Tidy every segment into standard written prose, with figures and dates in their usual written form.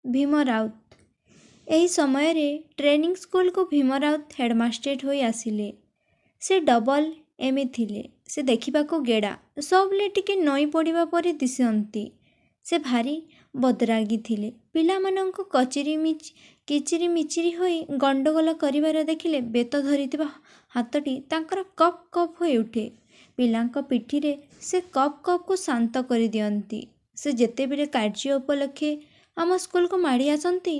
भीम राउत। एही समय रे ट्रेनिंग स्कूल को भीम राउत हेडमास्टर होई आसिले। से डबल एमए थिले। से देखिबाको गेड़ा सबले टिके नई पड़िबा परि दिसंती। से भारी बदरागी थिले। पिलामानंको किचिरी मिचिरी होई गंडगोल करिबार देखिले बेत धरिथिबा हातटी तांकर कप कप होई उठे। पिलांको पिठीरे से कप कप को शांत करि दियंती। से जेतेबेले कार्य उपलक्षे आम स्कूल को माड़ी आसंती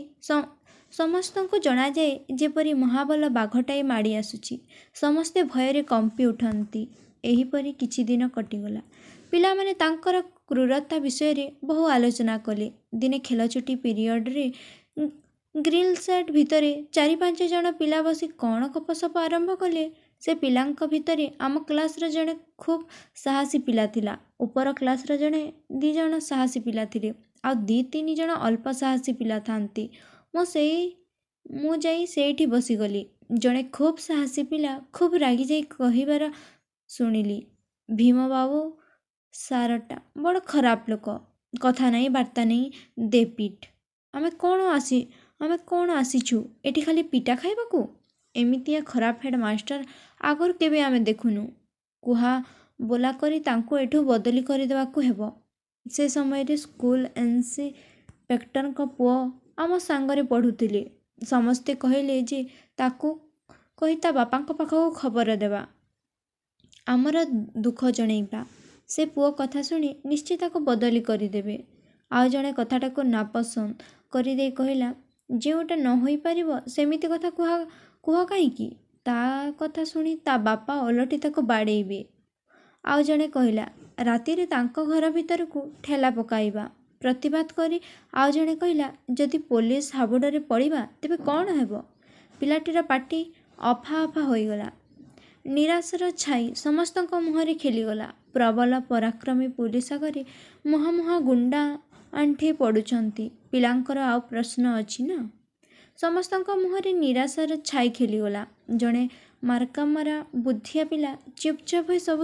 समस्तଙ୍କୁ ଜଣାଯାଏ ଯେପରି ମହାବଳ ବାଘଟାଏ ମାଡ଼ି ଆସୁଛି। ସମସ୍ତେ ଭୟରେ କମ୍ପି ଉଠନ୍ତି। ଏହିପରି କିଛି ଦିନ କଟିଗଲା। ପିଲାମାନେ ତାଙ୍କର କ୍ରୁରତା ବିଷୟରେ ବହୁ ଆଲୋଚନା କଲେ। ଦିନେ ଖେଳଛୁଟି ପିରିୟଡ଼ରେ ଗ୍ରିଲ୍ ସେଟ୍ ଭିତରେ 4-5 ଜଣ ପିଲା ବସି କ'ଣ ଗପସପ ଆରମ୍ଭ କଲେ। ସେ ପିଲାଙ୍କ ଭିତରେ ଆମ କ୍ଲାସ୍ର ଜଣେ ଖୁବ୍ ସାହସୀ ପିଲା ଥିଲା। ଉପର କ୍ଲାସ୍ର ଜଣେ 2 ଜଣ ସାହସୀ ପିଲା ଥିଲେ। ଆଉ 2-3 ଜଣ ଅଳ୍ପ ସାହସୀ ପିଲା ଥାନ୍ତି। ମୁଁ ଯାଇ ସେଇଠି ବସିଗଲି। ଜଣେ ଖୁବ୍ ସାହସୀ ପିଲା ଖୁବ୍ ରାଗି ଯାଇ କହିବାର ଶୁଣିଲି, ଭୀମ ବାବୁ ସାରଟା ବଡ଼ ଖରାପ ଲୋକ। କଥା ନାହିଁ ବାର୍ତ୍ତା ନାହିଁ, ଦେ ପିଟ୍। ଆମେ କ'ଣ ଆସିଛୁ ଏଠି ଖାଲି ପିଟା ଖାଇବାକୁ? ଏମିତିଆ ଖରାପ ହେଡ୍ ମାଷ୍ଟର ଆଗରୁ କେବେ ଆମେ ଦେଖୁନୁ। କୁହା ବୋଲା କରି ତାଙ୍କୁ ଏଠୁ ବଦଲି କରିଦେବାକୁ ହେବ। ସେ ସମୟରେ ସ୍କୁଲ ଇନ୍ସପେକ୍ଟରଙ୍କ ପୁଅ ଆମ ସାଙ୍ଗରେ ପଢ଼ୁଥିଲେ। ସମସ୍ତେ କହିଲେ ଯେ ତାକୁ କହି ତା ବାପାଙ୍କ ପାଖକୁ ଖବର ଦେବା, ଆମର ଦୁଃଖ ଜଣେଇବା। ସେ ପୁଅ କଥା ଶୁଣି ନିଶ୍ଚୟ ତାକୁ ବଦଲି କରିଦେବେ। ଆଉ ଜଣେ କଥାଟାକୁ ନାପସନ୍ଦ କରିଦେଇ କହିଲା, ଯେଉଁଟା ନ ହୋଇପାରିବ ସେମିତି କଥା କୁହ କାହିଁକି? ତା କଥା ଶୁଣି ତା ବାପା ଓଲଟି ତାକୁ ବାଡ଼େଇବେ। ଆଉ ଜଣେ କହିଲା, ରାତିରେ ତାଙ୍କ ଘର ଭିତରକୁ ଠେଲା ପକାଇବା। ପ୍ରତିବାଦ କରି ଆଉ ଜଣେ କହିଲା, ଯଦି ପୋଲିସ ହାବୁଡ଼ରେ ପଡ଼ିବା ତେବେ କ'ଣ ହେବ? ପିଲାଟିର ପାଟି ଅଫା ଅଫା ହୋଇଗଲା। ନିରାଶାର ଛାଇ ସମସ୍ତଙ୍କ ମୁହଁରେ ଖେଳିଗଲା। ପ୍ରବଳ ପରାକ୍ରମୀ ପୁଲିସ ଆଗରେ ମୁହାଁ ଗୁଣ୍ଡା ଆଣ୍ଠେଇ ପଡ଼ୁଛନ୍ତି। ପିଲାଙ୍କର ଆଉ ପ୍ରଶ୍ନ ଅଛି ନା? ସମସ୍ତଙ୍କ ମୁହଁରେ ନିରାଶାର ଛାଇ ଖେଳିଗଲା। ଜଣେ ମାର୍କାମରା ବୁଦ୍ଧିଆ ପିଲା ଚୁପଚାପ ହୋଇ ସବୁ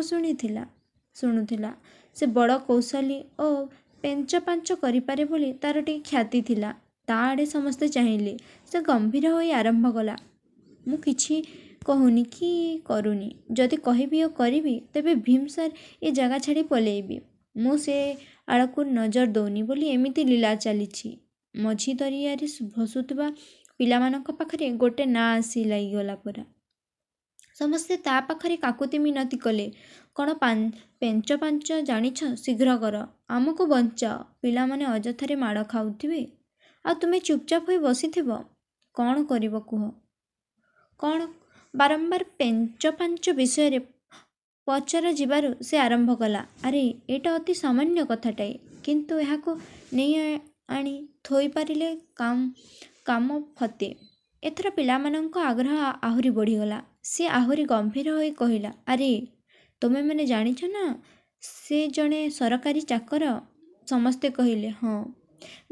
ଶୁଣୁଥିଲା। ସେ ବଡ଼ କୌଶଳୀ ଓ ପେଞ୍ଚ କରିପାରେ ବୋଲି ତାର ଟିକେ ଖ୍ୟାତି ଥିଲା। ତା ଆଡ଼େ ସମସ୍ତେ ଚାହିଁଲେ। ସେ ଗମ୍ଭୀର ହୋଇ ଆରମ୍ଭ କଲା, ମୁଁ କିଛି କହୁନି କି କରୁନି। ଯଦି କହିବି ଓ କରିବି ତେବେ ଭୀମ ସାର୍ ଏ ଜାଗା ଛାଡ଼ି ପଳେଇବି। ମୁଁ ସେ ଆଡ଼କୁ ନଜର ଦଉନି ବୋଲି ଏମିତି ଲୀଳା ଚାଲିଛି। ମଝି ଦରିଆରେ ଭସୁଥିବା ପିଲାମାନଙ୍କ ପାଖରେ ଗୋଟେ ନାଁ ଆସି ଲାଗିଗଲା ପରା। ସମସ୍ତେ ତା ପାଖରେ କାକୁତି ମିନତି କଲେ। କ'ଣ ପେଞ୍ଚ ଜାଣିଛ? ଶୀଘ୍ର କର, ଆମକୁ ବଞ୍ଚାଅ। ପିଲାମାନେ ଅଯଥାରେ ମାଡ଼ ଖାଉଥିବେ ଆଉ ତୁମେ ଚୁପଚାପ ହୋଇ ବସିଥିବ। କ'ଣ କରିବ କୁହ? କ'ଣ ବାରମ୍ବାର ପେଞ୍ଚ ବିଷୟରେ ପଚରା ଯିବାରୁ ସେ ଆରମ୍ଭ କଲା, ଆରେ ଏଇଟା ଅତି ସାମାନ୍ୟ କଥାଟାଏ, କିନ୍ତୁ ଏହାକୁ ନେଇ ଆଣି ଥୋଇପାରିଲେ କାମ ଫତେ। ଏଥର ପିଲାମାନଙ୍କ ଆଗ୍ରହ ଆହୁରି ବଢ଼ିଗଲା। ସେ ଆହୁରି ଗମ୍ଭୀର ହୋଇ କହିଲା, ଆରେ ତୁମେମାନେ ଜାଣିଛ ନା ସେ ଜଣେ ସରକାରୀ ଚାକର? ସମସ୍ତେ କହିଲେ, ହଁ।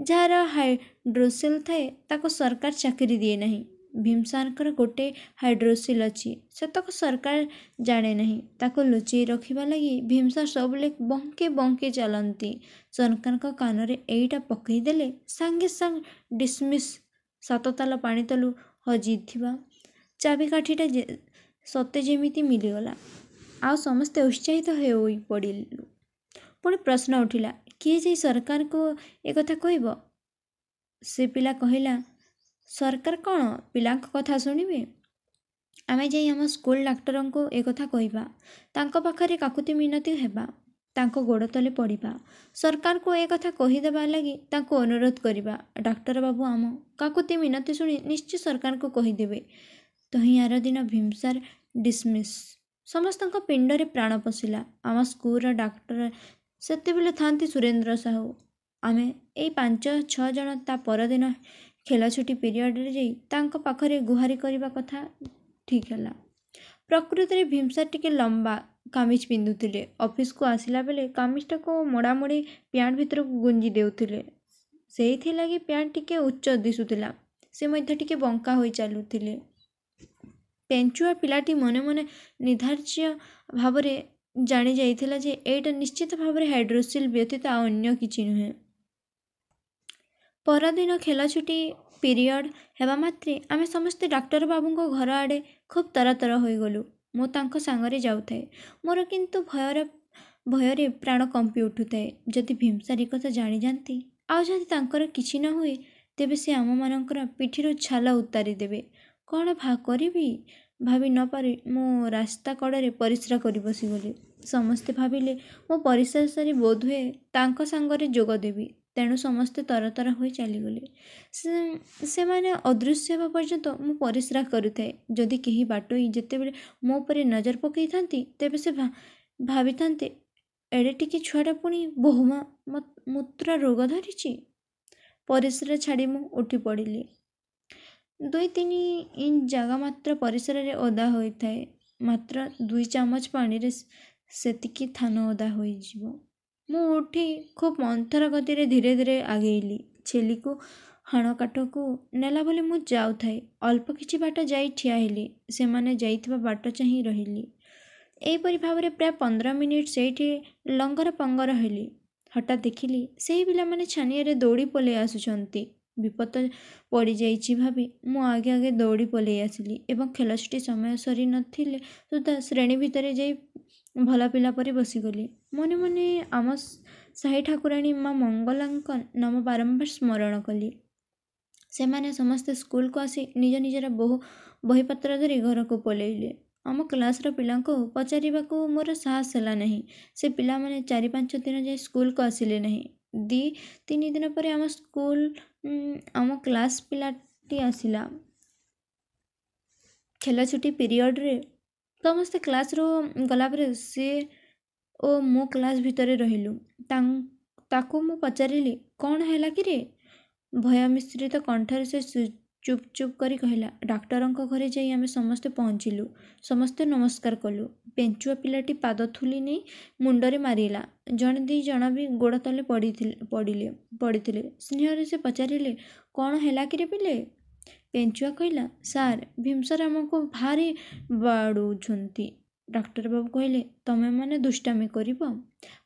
ଯାହାର ହାଇଡ୍ରୋସିଲ୍ ଥାଏ ତାକୁ ସରକାର ଚାକିରି ଦିଏ ନାହିଁ। ଭୀମ ସାର୍ଙ୍କର ଗୋଟେ ହାଇଡ୍ରୋସିଲ୍ ଅଛି। ସେତକ ସରକାର ଜାଣେ ନାହିଁ। ତାକୁ ଲୁଚେଇ ରଖିବା ଲାଗି ଭୀମ ସାର୍ ସବୁବେଳେ ବଙ୍କେ ଚାଲନ୍ତି। ସରକାରଙ୍କ କାନରେ ଏଇଟା ପକେଇଦେଲେ ସାଙ୍ଗେ ଡିସମିସ୍। 7 ତାଲ ପାଣି ତଳୁ ହଜିଥିବା ଚାବିକାଠିଟା ସତେ ଯେମିତି ମିଳିଗଲା। ଆଉ ସମସ୍ତେ ଉତ୍ସାହିତ ହୋଇ ପଡ଼ିଲୁ। ପୁଣି ପ୍ରଶ୍ନ ଉଠିଲା, କିଏ ଯାଇ ସରକାରଙ୍କୁ ଏକଥା କହିବ? ସେ ପିଲା କହିଲା, ସରକାର କ'ଣ ପିଲାଙ୍କ କଥା ଶୁଣିବେ? ଆମେ ଯାଇ ଆମ ସ୍କୁଲ ଡାକ୍ତରଙ୍କୁ ଏକଥା କହିବା। ତାଙ୍କ ପାଖରେ କାକୁତି ମିନତି ହେବା। ତାଙ୍କ ଗୋଡ଼ ତଳେ ପଡ଼ିବା। ସରକାରଙ୍କୁ ଏ କଥା କହିଦେବା ଲାଗି ତାଙ୍କୁ ଅନୁରୋଧ କରିବା। ଡାକ୍ତର ବାବୁ ଆମ କାକୁତି ମିନତି ଶୁଣି ନିଶ୍ଚୟ ସରକାରଙ୍କୁ କହିଦେବେ। ତହିଁ ଆର ଦିନ ଭୀମ ସାର୍ ଡିସମିସ୍। ସମସ୍ତଙ୍କ ପିଣ୍ଡରେ ପ୍ରାଣ ପଶିଲା। ଆମ ସ୍କୁଲର ଡାକ୍ତର ସେତେବେଳେ ଥାନ୍ତି ସୁରେନ୍ଦ୍ର ସାହୁ। ଆମେ ଏଇ 5-6 ଜଣ ତା ପରଦିନ ଖେଳଛୁଟି ପିରିୟଡ଼ରେ ଯାଇ ତାଙ୍କ ପାଖରେ ଗୁହାରି କରିବା କଥା ଠିକ୍ ହେଲା। ପ୍ରକୃତରେ ଭୀମ ସାର୍ ଟିକେ ଲମ୍ବା କାମିଜ ପିନ୍ଧୁଥିଲେ। ଅଫିସକୁ ଆସିଲା ବେଳେ କାମିଜଟାକୁ ମୋଡ଼ାମୋଡ଼ି ପ୍ୟାଣ୍ଟ ଭିତରକୁ ଗୁଞ୍ଜି ଦେଉଥିଲେ। ସେଇଥିଲାଗି ପ୍ୟାଣ୍ଟ ଟିକେ ଉଚ୍ଚ ଦିଶୁଥିଲା। ସେ ମଧ୍ୟ ଟିକେ ବଙ୍କା ହୋଇ ଚାଲୁଥିଲେ। ପେଞ୍ଚୁଆ ପିଲାଟି ମନେ ମନେ ନିର୍ଦ୍ଧାର୍ଯ୍ୟ ଭାବରେ ଜାଣି ଯାଇଥିଲା ଯେ ଏଇଟା ନିଶ୍ଚିତ ଭାବରେ ହାଇଡ୍ରୋସିଲ୍ ବ୍ୟତୀତ ଆଉ ଅନ୍ୟ କିଛି ନୁହେଁ। ପରଦିନ ଖେଳ ଛୁଟି ପିରିୟଡ଼ ହେବା ମାତ୍ରେ ଆମେ ସମସ୍ତେ ଡାକ୍ତର ବାବୁଙ୍କ ଘର ଆଡ଼େ ଖୁବ୍ ତରତର ହୋଇଗଲୁ। ମୁଁ ତାଙ୍କ ସାଙ୍ଗରେ ଯାଉଥାଏ। ମୋର କିନ୍ତୁ ଭୟରେ ପ୍ରାଣ କମ୍ପି ଉଠୁଥାଏ। ଯଦି ଭୀମସାର କଥା ଜାଣିଯାଆନ୍ତି, ଆଉ ଯଦି ତାଙ୍କର କିଛି ନ ହୁଏ, ତେବେ ସେ ଆମମାନଙ୍କର ପିଠିରୁ ଛାଲ ଉତାରି ଦେବେ। କ'ଣ କରିବି ଭାବି ନ ପାରି ମୁଁ ରାସ୍ତା କଡ଼ରେ ପରିସ୍ରା କରି ବସିଗଲି। ସମସ୍ତେ ଭାବିଲେ ମୁଁ ପରିସ୍ରା ସାରି ବୋଧହୁଏ ତାଙ୍କ ସାଙ୍ଗରେ ଯୋଗ ଦେବି। ତେଣୁ ସମସ୍ତେ ତରତର ହୋଇ ଚାଲିଗଲେ। ସେମାନେ ଅଦୃଶ୍ୟ ହେବା ପର୍ଯ୍ୟନ୍ତ ମୁଁ ପରିସ୍ରା କରୁଥାଏ। ଯଦି କେହି ବାଟୋଇ ଯେତେବେଳେ ମୋ ଉପରେ ନଜର ପକାଇଥାନ୍ତି, ତେବେ ସେ ଭାବିଥାନ୍ତେ ଏଡ଼େ ଟିକେ ଛୁଆଟା ପୁଣି ବହୁ ମୂତ୍ର ରୋଗ ଧରିଛି। ପରିସ୍ରା ଛାଡ଼ି ମୁଁ ଉଠି ପଡ଼ିଲି। 2-3 ଇଞ୍ଚ ଜାଗା ମାତ୍ର ପରିସ୍ରାରେ ଓଦା ହୋଇଥାଏ। ମାତ୍ର 2 ଚାମଚ ପାଣିରେ ସେତିକି ଥାନ ଓଦା ହୋଇଯିବ। ମୁଁ ଉଠି ଖୁବ୍ ମନ୍ଥର ଗତିରେ ଧୀରେ ଧୀରେ ଆଗେଇଲି। ଛେଲିକୁ ହାଣ କାଟକୁ ନେଲା ବୋଲି ମୁଁ ଯାଉଥାଏ। ଅଳ୍ପ କିଛି ବାଟ ଯାଇ ଠିଆ ହେଲି। ସେମାନେ ଯାଇଥିବା ବାଟ ଚାହିଁ ରହିଲି। ଏହିପରି ଭାବରେ ପ୍ରାୟ 15 ମିନିଟ୍ ସେଇଠି ଲଙ୍ଗର ପଙ୍ଗର ହେଲି। ହଠାତ୍ ଦେଖିଲି ସେହି ପିଲାମାନେ ଛାନିଆରେ ଦୌଡ଼ି ପଳାଇ ଆସୁଛନ୍ତି। ବିପଦ ପଡ଼ିଯାଇଛି ଭାବି ମୁଁ ଆଗେ ଆଗେ ଦୌଡ଼ି ପଳାଇ ଆସିଲି ଏବଂ ଖେଳଛୁଟି ସମୟ ସରି ନଥିଲେ ସୁଦ୍ଧା ଶ୍ରେଣୀ ଭିତରେ ଯାଇ ଭଲ ପିଲା ପରି ବସିଗଲି। ମନେ ମନେ ଆମ ସାହି ଠାକୁରାଣୀ ମା ମଙ୍ଗଳାଙ୍କ ନାମ ବାରମ୍ବାର ସ୍ମରଣ କଲି। ସେମାନେ ସମସ୍ତେ ସ୍କୁଲକୁ ଆସି ନିଜ ନିଜର ବହିପତ୍ର ଧରି ଘରକୁ ପଳାଇଲେ। ଆମ କ୍ଲାସର ପିଲାଙ୍କୁ ପଚାରିବାକୁ ମୋର ସାହସ ହେଲା ନାହିଁ। ସେ ପିଲାମାନେ 4-5 ଦିନ ଯାଏ ସ୍କୁଲକୁ ଆସିଲେ ନାହିଁ। 2-3 ଦିନ ପରେ ଆମ କ୍ଲାସ ପିଲାଟି ଆସିଲା। ଖେଳଛୁଟି ପିରିୟଡ଼ରେ ସମସ୍ତେ କ୍ଲାସରୁ ଗଲାପରେ ସେ ଓ ମୁଁ କ୍ଲାସ ଭିତରେ ରହିଲୁ। ତାକୁ ମୁଁ ପଚାରିଲି, କ'ଣ ହେଲା କି ରେ? ଭୟ ମିଶ୍ରିତ କଣ୍ଠରେ ସେ ଚୁପ୍ ଚୁପ୍ କରି କହିଲା, ଡାକ୍ତରଙ୍କ ଘରେ ଯାଇ ଆମେ ସମସ୍ତେ ପହଞ୍ଚିଲୁ। ସମସ୍ତେ ନମସ୍କାର କଲୁ। ପେଞ୍ଚୁଆ ପିଲାଟି ପାଦ ଥୁଲି ନେଇ ମୁଣ୍ଡରେ ମାରିଲା। 1-2 ଜଣ ବି ଗୋଡ଼ ତଳେ ପଡ଼ିଥିଲେ। ସ୍ନେହରେ ସେ ପଚାରିଲେ, କ'ଣ ହେଲା କି ରେ ପିଲେ? ପେଞ୍ଚୁଆ କହିଲା, ସାର୍, ଭୀମସାର ଆମକୁ ଭାରି ବାଡ଼ଉଛନ୍ତି। ଡାକ୍ତରବାବୁ କହିଲେ, ତମେମାନେ ଦୁଷ୍ଟାମି କରିବ,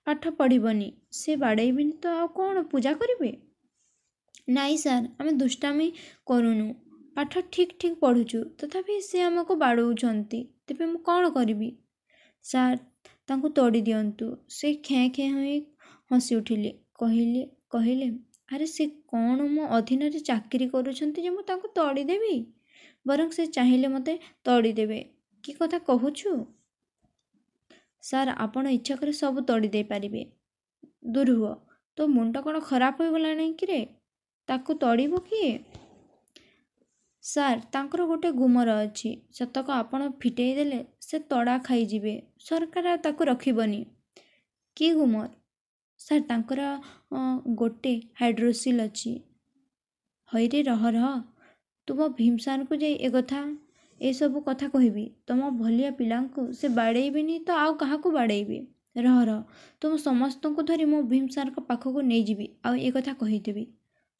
ପାଠ ପଢ଼ିବନି, ସେ ବାଡ଼େଇବେନି ତ ଆଉ କ'ଣ ପୂଜା କରିବେ? ନାଇଁ ସାର୍, ଆମେ ଦୁଷ୍ଟାମି କରୁନୁ, ପାଠ ଠିକ୍ ଠିକ୍ ପଢ଼ୁଛୁ, ତଥାପି ସେ ଆମକୁ ବାଡ଼ଉଛନ୍ତି। ତେବେ ମୁଁ କ'ଣ କରିବି? ସାର୍, ତାଙ୍କୁ ତଡ଼ି ଦିଅନ୍ତୁ। ସେ ଖେଁ ଖେଁ ହୋଇ ହସି ଉଠିଲେ। କହିଲେ, ଆରେ ସେ କ'ଣ ମୋ ଅଧୀନରେ ଚାକିରି କରୁଛନ୍ତି ଯେ ମୁଁ ତାଙ୍କୁ ତଡ଼ି ଦେବି? ବରଂ ସେ ଚାହିଁଲେ ମୋତେ ତଡ଼ି ଦେବେ। କି କଥା କହୁଛୁ? ସାର୍, ଆପଣ ଇଚ୍ଛା କଲେ ସବୁ ତଡ଼ି ଦେଇପାରିବେ। ଦୂର ହୁଅ, ତୋ ମୁଣ୍ଡ କ'ଣ ଖରାପ ହୋଇଗଲାଣି କି ରେ? ତାକୁ ତଡ଼ିବ କିଏ? ସାର୍, ତାଙ୍କର ଗୋଟେ ଗୁମର ଅଛି। ସେତକ ଆପଣ ଫିଟେଇ ଦେଲେ ସେ ତଡ଼ା ଖାଇଯିବେ। ସରକାର ଆଉ ତାକୁ ରଖିବନି। କି ଗୁମର? ସାର୍, ତାଙ୍କର ଗୋଟେ ହାଇଡ୍ରୋସିଲ୍ ଅଛି। ହଇରେ ରହ, ତୁମ ଭୀମ ସାର୍ଙ୍କୁ ଯାଇ ଏସବୁ କଥା କହିବି। ତମ ଭଲିଆ ପିଲାଙ୍କୁ ସେ ବାଡ଼େଇବେନି ତ ଆଉ କାହାକୁ ବାଡ଼େଇବେ? ରହ, ତୁମ ସମସ୍ତଙ୍କୁ ଧରି ମୋ ଭୀମ ସାର୍ଙ୍କ ପାଖକୁ ନେଇଯିବି ଆଉ ଏ କଥା କହିଦେବି।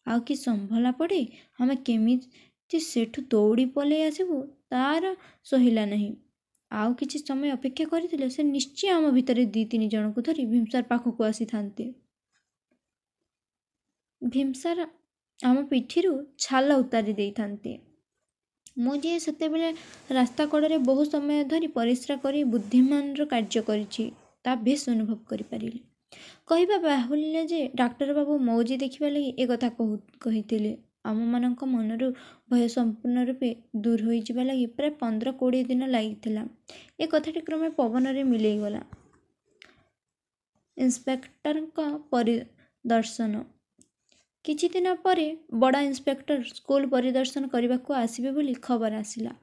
ଆଉ କି ସମ୍ଭଲା ପଡ଼େ ଆମେ କେମିତି ସେଠୁ ଦୌଡ଼ି ପଳାଇ ଆସିବୁ ତାର ସହିଲା ନାହିଁ। ଆଉ କିଛି ସମୟ ଅପେକ୍ଷା କରିଥିଲେ ସେ ନିଶ୍ଚୟ ଆମ ଭିତରେ 2-3 ଜଣଙ୍କୁ ଧରି ଭୀମସାର ପାଖକୁ ଆସିଥାନ୍ତେ। ଭୀମସାର ଆମ ପିଠିରୁ ଛାଲ ଉତାରି ଦେଇଥାନ୍ତେ। ମୁଁ ଯେ ସେତେବେଳେ ରାସ୍ତା କଡ଼ରେ ବହୁ ସମୟ ଧରି ପରିସ୍ରା କରି ବୁଦ୍ଧିମାନର କାର୍ଯ୍ୟ କରିଛି, ତା ବେଶ୍ ଅନୁଭବ କରିପାରିଲି। କହିବା ବାହୁଲ୍ୟ ଯେ ଡାକ୍ତରବାବୁ ମୌଜି ଦେଖିବା ଲାଗି ଏ କଥା କହିଥିଲେ। ଆମମାନଙ୍କ ମନରୁ ଭୟ ସମ୍ପୂର୍ଣ୍ଣ ରୂପେ ଦୂର ହୋଇଯିବା ଲାଗି ପ୍ରାୟ 15-20 ଦିନ ଲାଗିଥିଲା। ଏ କଥାଟି କ୍ରମେ ପବନରେ ମିଳେଇଗଲା। ଇନ୍ସପେକ୍ଟରଙ୍କ ପରିଦର୍ଶନ। କିଛି ଦିନ ପରେ ବଡ଼ ଇନ୍ସପେକ୍ଟର ସ୍କୁଲ ପରିଦର୍ଶନ କରିବାକୁ ଆସିବେ ବୋଲି ଖବର ଆସିଲା।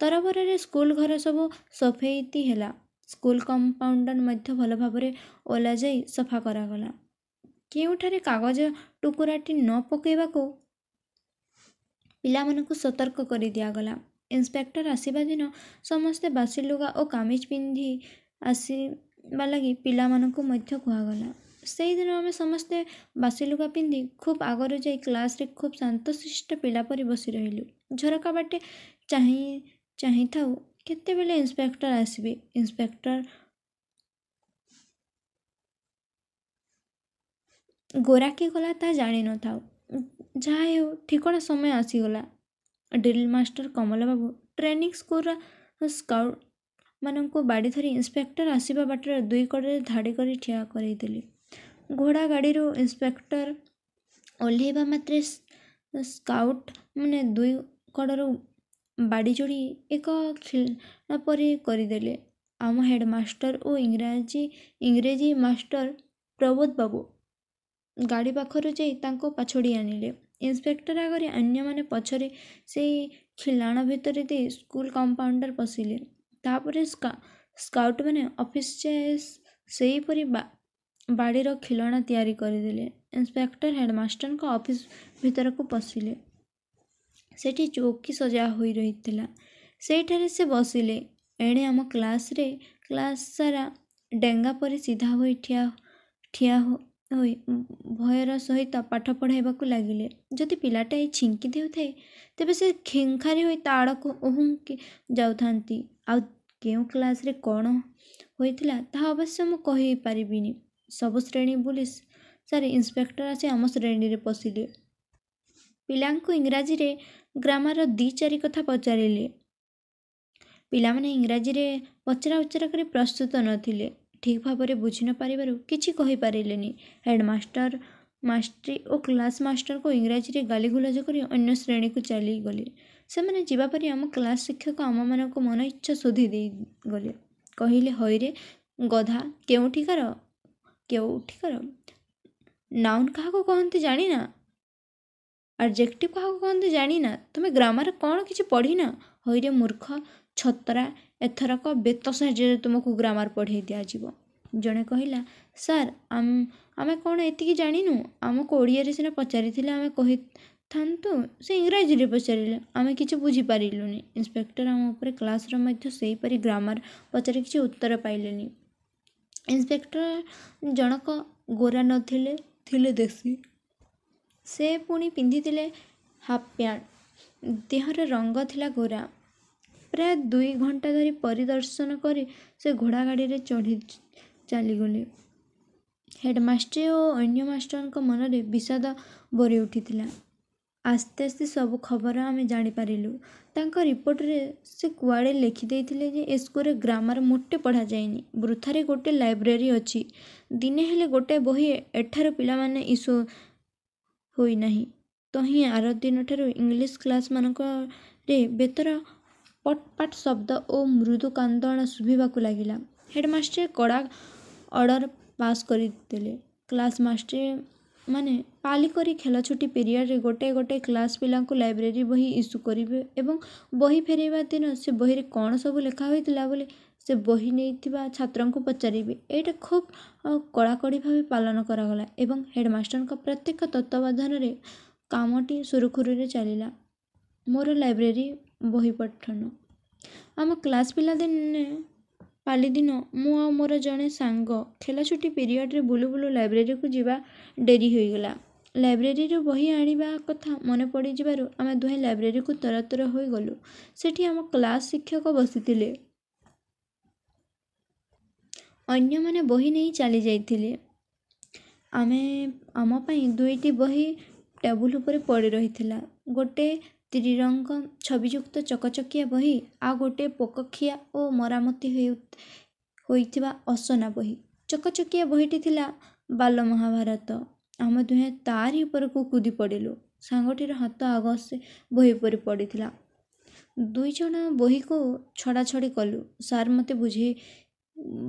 ତରବରରେ ସ୍କୁଲ ଘର ସବୁ ସଫେଇତି ହେଲା। ସ୍କୁଲ କମ୍ପାଉଣ୍ଡ ମଧ୍ୟ ଭଲ ଭାବରେ ଓଲାଯାଇ ସଫା କରାଗଲା। କେଉଁଠାରେ କାଗଜ ଟୁକୁରାଟି ନ ପକାଇବାକୁ ପିଲାମାନଙ୍କୁ ସତର୍କ କରି ଦିଆଗଲା। ଇନ୍ସପେକ୍ଟର ଆସିବା ଦିନ ସମସ୍ତେ ବାସି ଲୁଗା ଓ କାମିଜ ପିନ୍ଧି ଆସିବା ଲାଗି ପିଲାମାନଙ୍କୁ ମଧ୍ୟ କୁହାଗଲା। ସେହିଦିନ ଆମେ ସମସ୍ତେ ବାସି ଲୁଗା ପିନ୍ଧି ଖୁବ୍ ଆଗରୁ ଯାଇ କ୍ଲାସରେ ଖୁବ୍ ଶାନ୍ତଶିଷ୍ଟ ପିଲା ପରି ବସି ରହିଲୁ। ଝରକା ବାଟେ ଚାହିଁଥାଉ କେତେବେଳେ ଇନ୍ସପେକ୍ଟର ଆସିବେ। ଇନ୍ସପେକ୍ଟର ଗୋରା କି କଳା ତାହା ଜାଣିନଥାଉ। ଯାହା ହେଉ ଠିକଣା ସମୟ ଆସିଗଲା। ଡ୍ରିଲ୍ ମାଷ୍ଟର କମଲା ବାବୁ ଟ୍ରେନିଂ ସ୍କୁଲର ସ୍କାଉଟ୍ ମାନଙ୍କୁ ବାଡ଼ି ଧରି ଇନ୍ସପେକ୍ଟର ଆସିବା ବାଟରେ ଦୁଇ କଡ଼ରେ ଧାଡ଼ି କରି ଠିଆ କରାଇଦେଲେ। ଘୋଡ଼ା ଗାଡ଼ିରୁ ଇନ୍ସପେକ୍ଟର ଓହ୍ଲାଇବା ମାତ୍ରେ ସ୍କାଉଟ୍ ମାନେ ଦୁଇ କଡ଼ରୁ ବାଡ଼ି ଯୋଡ଼ି ଏକ ଖେଳନା ପରି କରିଦେଲେ। ଆମ ହେଡ଼ମାଷ୍ଟର ଓ ଇଂରେଜୀ ମାଷ୍ଟର ପ୍ରବୋଧ ବାବୁ ଗାଡ଼ି ପାଖରୁ ଯାଇ ତାଙ୍କୁ ପାଛୋଡ଼ି ଆଣିଲେ। ଇନ୍ସପେକ୍ଟର ଆଗରେ, ଅନ୍ୟମାନେ ପଛରେ ସେଇ ଖିଲାଣ ଭିତରେ ଦେଇ ସ୍କୁଲ କମ୍ପାଉଣ୍ଡରେ ପଶିଲେ। ତାପରେ ସ୍କାଉଟମାନେ ଅଫିସ ଯାଏ ସେହିପରି ବାଡ଼ିର ଖିଲଣା ତିଆରି କରିଦେଲେ। ଇନ୍ସପେକ୍ଟର ହେଡ଼ମାଷ୍ଟରଙ୍କ ଅଫିସ ଭିତରକୁ ପଶିଲେ। ସେଠି ଚୌକି ସଜା ହୋଇ ରହିଥିଲା। ସେଇଠାରେ ସେ ବସିଲେ। ଏଣେ ଆମ କ୍ଲାସ୍ ସାରା ଡେଙ୍ଗା ପରି ସିଧା ହୋଇ ଠିଆ ହୋଇ ଭୟର ସହିତ ପାଠ ପଢ଼ାଇବାକୁ ଲାଗିଲେ। ଯଦି ପିଲାଟାଏ ଛିଙ୍କି ଦେଉଥାଏ, ତେବେ ସେ ଖିଙ୍ଖାରି ହୋଇ ତା ଆଡ଼କୁ ଉହୁଙ୍କି ଯାଉଥାନ୍ତି। ଆଉ କେଉଁ କ୍ଲାସରେ କ'ଣ ହୋଇଥିଲା ତାହା ଅବଶ୍ୟ ମୁଁ କହିପାରିବିନି। ସବୁ ଶ୍ରେଣୀ ବୁଲି ସାରି ଇନ୍ସପେକ୍ଟର ଆସି ଆମ ଶ୍ରେଣୀରେ ପଶିଲେ। ପିଲାଙ୍କୁ ଇଂରାଜୀରେ ଗ୍ରାମାରର 2-4 କଥା ପଚାରିଲେ। ପିଲାମାନେ ଇଂରାଜୀରେ ପଚରା ଉଚରା କରି ପ୍ରସ୍ତୁତ ନଥିଲେ। ଠିକ୍ ଭାବରେ ବୁଝି ନ ପାରିବାରୁ କିଛି କହିପାରିଲେନି। ହେଡ଼ମାଷ୍ଟର ମାଷ୍ଟ୍ରୀ ଓ କ୍ଲାସ୍ ମାଷ୍ଟରଙ୍କୁ ଇଂରାଜୀରେ ଗାଳିଗୁଲଜ କରି ଅନ୍ୟ ଶ୍ରେଣୀକୁ ଚାଲିଗଲେ। ସେମାନେ ଯିବା ପରେ ଆମ କ୍ଲାସ୍ ଶିକ୍ଷକ ଆମମାନଙ୍କୁ ମନ ଇଚ୍ଛା ଶୋଧି ଦେଇଗଲେ। କହିଲେ, ହଇରେ ଗଧା, କେଉଁଠିକାର? ନାଉନ୍ କାହାକୁ କହନ୍ତି ଜାଣିନା? ଆଡ଼ଜେକ୍ଟିଭ୍ କାହାକୁ କହନ୍ତି ଜାଣିନା? ତୁମେ ଗ୍ରାମାର କ'ଣ କିଛି ପଢ଼ିନା? ହଇରେ ମୂର୍ଖ ଛତରା, ଏଥରକ ବେତ ସାହାଯ୍ୟରେ ତୁମକୁ ଗ୍ରାମାର ପଢ଼ାଇ ଦିଆଯିବ। ଜଣେ କହିଲା, ସାର୍ ଆମେ କ'ଣ ଏତିକି ଜାଣିନୁ? ଆମକୁ ଓଡ଼ିଆରେ ସିନା ପଚାରିଥିଲେ ଆମେ କହିଥାନ୍ତୁ, ସେ ଇଂରାଜୀରେ ପଚାରିଲେ ଆମେ କିଛି ବୁଝିପାରିଲୁନି। ଇନ୍ସପେକ୍ଟର ଆମ ଉପରେ କ୍ଲାସର ମଧ୍ୟ ସେହିପରି ଗ୍ରାମାର ପଚାରି କିଛି ଉତ୍ତର ପାଇଲେନି। ଇନ୍ସପେକ୍ଟର ଜଣକ ଗୋରା ନଥିଲେ, ଥିଲେ ଦେଶୀ। ସେ ପୁଣି ପିନ୍ଧିଥିଲେ ହାଫ୍ ପ୍ୟାଣ୍ଟ। ଦେହର ରଙ୍ଗ ଥିଲା ଗୋରା। ପ୍ରାୟ 2 ଘଣ୍ଟା ଧରି ପରିଦର୍ଶନ କରି ସେ ଘୋଡ଼ା ଗାଡ଼ିରେ ଚଢ଼ି ଚାଲିଗଲେ। ହେଡ଼ମାଷ୍ଟ୍ରେ ଓ ଅନ୍ୟ ମାଷ୍ଟରଙ୍କ ମନରେ ବିଷାଦ ଭରି ଉଠିଥିଲା। ଆସ୍ତେ ଆସ୍ତେ ସବୁ ଖବର ଆମେ ଜାଣିପାରିଲୁ। ତାଙ୍କ ରିପୋର୍ଟରେ ସେ କୁଆଡ଼େ ଲେଖିଦେଇଥିଲେ ଯେ ଏ ସ୍କୁଲରେ ଗ୍ରାମାର ମୋଟେ ପଢ଼ାଯାଏନି। ବୃଥାରେ ଗୋଟେ ଲାଇବ୍ରେରୀ ଅଛି। ଦିନେ ହେଲେ ଗୋଟେ ବହି ଏଠାରୁ ପିଲାମାନେ ଇସୁ ହୋଇନାହିଁ। ତହିଁ ଆର ଦିନଠାରୁ ଇଂଲିଶ କ୍ଲାସମାନଙ୍କରେ ବେତର ପଟ୍ ପାଟ୍ ଶବ୍ଦ ଓ ମୃଦୁ କାନ୍ଦଣା ଶୁଭିବାକୁ ଲାଗିଲା। ହେଡ଼ମାଷ୍ଟ୍ରେ କଡ଼ା ଅର୍ଡ଼ର ପାସ୍ କରିଦେଲେ। କ୍ଲାସ୍ ମାଷ୍ଟ୍ରମାନେ ପାଳି କରି ଖେଳଛୁଟି ପିରିୟଡ଼ରେ ଗୋଟେ କ୍ଲାସ୍ ପିଲାଙ୍କୁ ଲାଇବ୍ରେରୀ ବହି ଇସ୍ୟୁ କରିବେ ଏବଂ ବହି ଫେରାଇବା ଦିନ ସେ ବହିରେ କ'ଣ ସବୁ ଲେଖା ହୋଇଥିଲା ବୋଲି ସେ ବହି ନେଇଥିବା ଛାତ୍ରଙ୍କୁ ପଚାରିବେ। ଏଇଟା ଖୁବ୍ କଡ଼ାକଡ଼ି ଭାବେ ପାଳନ କରାଗଲା ଏବଂ ହେଡ଼ମାଷ୍ଟରଙ୍କ ପ୍ରତ୍ୟକ୍ଷ ତତ୍ତ୍ୱାବଧାନରେ କାମଟି ସୁରୁଖୁରୁରେ ଚାଲିଲା। ମୋର ଲାଇବ୍ରେରୀ ବହି ପଠନ। ଆମ କ୍ଲାସ୍ ପାଳି ଦିନ ମୁଁ ଆଉ ମୋର ଜଣେ ସାଙ୍ଗ ଖେଳଛୁଟି ପିରିୟଡ଼ରେ ବୁଲୁ ବୁଲୁ ଲାଇବ୍ରେରୀକୁ ଯିବା ଡେରି ହୋଇଗଲା। ଲାଇବ୍ରେରୀରୁ ବହି ଆଣିବା କଥା ମନେ ପଡ଼ିଯିବାରୁ ଆମେ ଦୁହେଁ ଲାଇବ୍ରେରୀକୁ ତରତର ହୋଇ ଗଲୁ। ସେଠି ଆମ କ୍ଲାସ୍ ଶିକ୍ଷକ ବସିଥିଲେ। ଅନ୍ୟମାନେ ବହି ନେଇ ଚାଲି ଯାଇଥିଲେ। ଆମ ପାଇଁ 2ଟି ବହି ଟେବୁଲ ଉପରେ ପଡ଼ି ରହିଥିଲା। ଗୋଟେ ତ୍ରିରଙ୍ଗ ଛବିଯୁକ୍ତ ଚକଚକିଆ ବହି, ଆଉ ଗୋଟେ ପୋକଖିଆ ଓ ମରାମତି ହୋଇଥିବା ଅସନା ବହି। ଚକଚକିଆ ବହିଟି ଥିଲା ବାଲ ମହାଭାରତ। ଆମେ ଦୁହେଁ ତାରି ଉପରକୁ କୁଦି ପଡ଼ିଲୁ। ସାଙ୍ଗଟିର ହାତ ଆଗ ସେ ବହି ଉପରେ ପଡ଼ିଥିଲା। 2 ଜଣ ବହିକୁ ଛଡ଼ାଛଡ଼ି କଲୁ। ସାର୍ ମୋତେ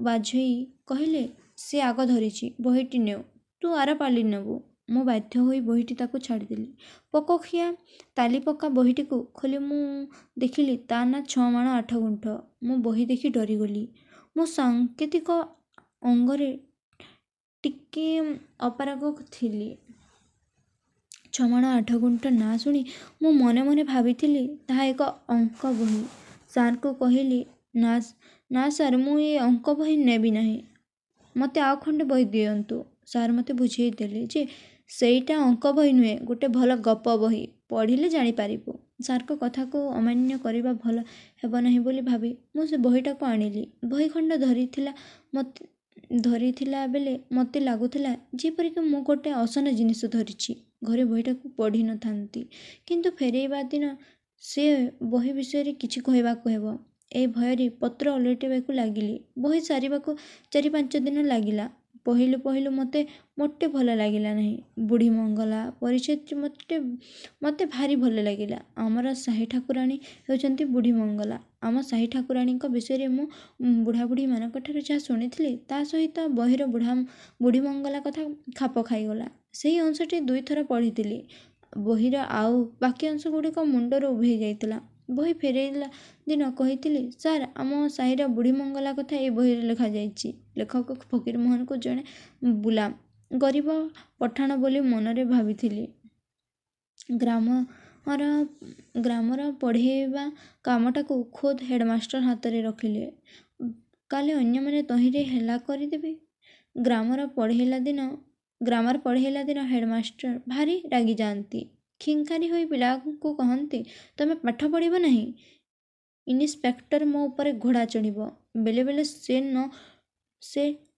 ବାଝେଇ କହିଲେ, ସେ ଆଗ ଧରିଛି, ବହିଟି ନେଉ, ତୁ ଆର ପାଳି ନେବୁ। ମୁଁ ବାଧ୍ୟ ହୋଇ ବହିଟି ତାକୁ ଛାଡ଼ିଦେଲି। ପୋକଖିଆ ତାଲିପକା ବହିଟିକୁ ଖୋଲି ମୁଁ ଦେଖିଲି ତା ନାଁ 6 ମାଣ 8 ଗୁଣ୍ଠ। ମୁଁ ବହି ଦେଖି ଡରିଗଲି। ମୁଁ ସାଙ୍କେତିକ ଅଙ୍ଗରେ ଟିକିଏ ଅପାରଗ ଥିଲି। 6 ମାଣ 8 ଗୁଣ୍ଠ ନାଁ ଶୁଣି ମୁଁ ମନେ ମନେ ଭାବିଥିଲି ତାହା ଏକ ଅଙ୍କ ବହି। ସାର୍ଙ୍କୁ କହିଲି, ନା ସାର୍, ମୁଁ ଏ ଅଙ୍କ ବହି ନେବି ନାହିଁ। ମୋତେ ଆଉ ଖଣ୍ଡେ ବହି ଦିଅନ୍ତୁ। ସାର୍ ମୋତେ ବୁଝେଇ ଦେଲେ ଯେ ସେଇଟା ଅଙ୍କ ବହି ନୁହେଁ, ଗୋଟେ ଭଲ ଗପ ବହି, ପଢ଼ିଲେ ଜାଣିପାରିବୁ। ସାର୍ଙ୍କ କଥାକୁ ଅମାନ୍ୟ କରିବା ଭଲ ହେବ ନାହିଁ ବୋଲି ଭାବି ମୁଁ ସେ ବହିଟାକୁ ଆଣିଲି। ବହି ଖଣ୍ଡ ଧରିଥିଲା ଧରିଥିଲା ବେଲେ ମୋତେ ଲାଗୁଥିଲା ଯେପରିକି ମୁଁ ଗୋଟେ ଅସନା ଜିନିଷ ଧରିଛି, ଘରେ ବହିଟାକୁ ପଢ଼ି ନଥାନ୍ତି। କିନ୍ତୁ ଫେରାଇବା ଦିନ ସେ ବହି ବିଷୟରେ କିଛି କହିବାକୁ ହେବ। ଏହି ଭୟରେ ପତ୍ର ଓଲଟାଇବାକୁ ଲାଗିଲି। ବହି ସାରିବାକୁ 4-5 ଦିନ ଲାଗିଲା। ପହିଲୁ ପହିଲୁ ମୋତେ ମୋଟେ ଭଲ ଲାଗିଲା ନାହିଁ। ବୁଢ଼ୀ ମଙ୍ଗଲା ପରିଚିତ ମୋତେ ଭାରି ଭଲ ଲାଗିଲା। ଆମର ସାହି ଠାକୁରାଣୀ ହେଉଛନ୍ତି ବୁଢ଼ୀ ମଙ୍ଗଲା। ଆମ ସାହି ଠାକୁରାଣୀଙ୍କ ବିଷୟରେ ମୁଁ ବୁଢ଼ାବୁଢ଼ୀମାନଙ୍କ ଠାରୁ ଯାହା ଶୁଣିଥିଲି ତା ସହିତ ବହିର ବୁଢ଼ୀ ମଙ୍ଗଲା କଥା ଖାପ ଖାଇଗଲା। ସେହି ଅଂଶଟି 2 ଥର ପଢ଼ିଥିଲି। ବହିର ଆଉ ବାକି ଅଂଶ ଗୁଡ଼ିକ ମୁଣ୍ଡରୁ ଉଭେଇ ଯାଇଥିଲା। ବହି ଫେରାଇଲା ଦିନ କହିଥିଲି, ସାର୍, ଆମ ସାହିର ବୁଢ଼ୀ ମଙ୍ଗଲା କଥା ଏ ବହିରେ ଲେଖାଯାଇଛି। ଲେଖକ ଫକୀରମୋହନକୁ ଜଣେ ବୁଲା ଗରିବ ପଠାଣ ବୋଲି ମନରେ ଭାବିଥିଲି। ଗ୍ରାମର ପଢ଼େଇବା କାମଟାକୁ ଖୋଦ୍ ହେଡ଼ମାଷ୍ଟର ହାତରେ ରଖିଲେ। କାଳେ ଅନ୍ୟମାନେ ତହିଁରେ ହେଲା କରିଦେବେ। ଗ୍ରାମର ପଢ଼େଇଲା ଦିନ ହେଡ଼ମାଷ୍ଟର ଭାରି ରାଗିଯାଆନ୍ତି। ଖିଙ୍କାରି ହୋଇ ପିଲାଙ୍କୁ କହନ୍ତି, ତମେ ପାଠ ପଢ଼ିବ ନାହିଁ। ଇନ୍ସପେକ୍ଟର ମୋ ଉପରେ ଘୋଡ଼ା ଚଢ଼ିବ। ବେଳେ ବେଳେ ସେ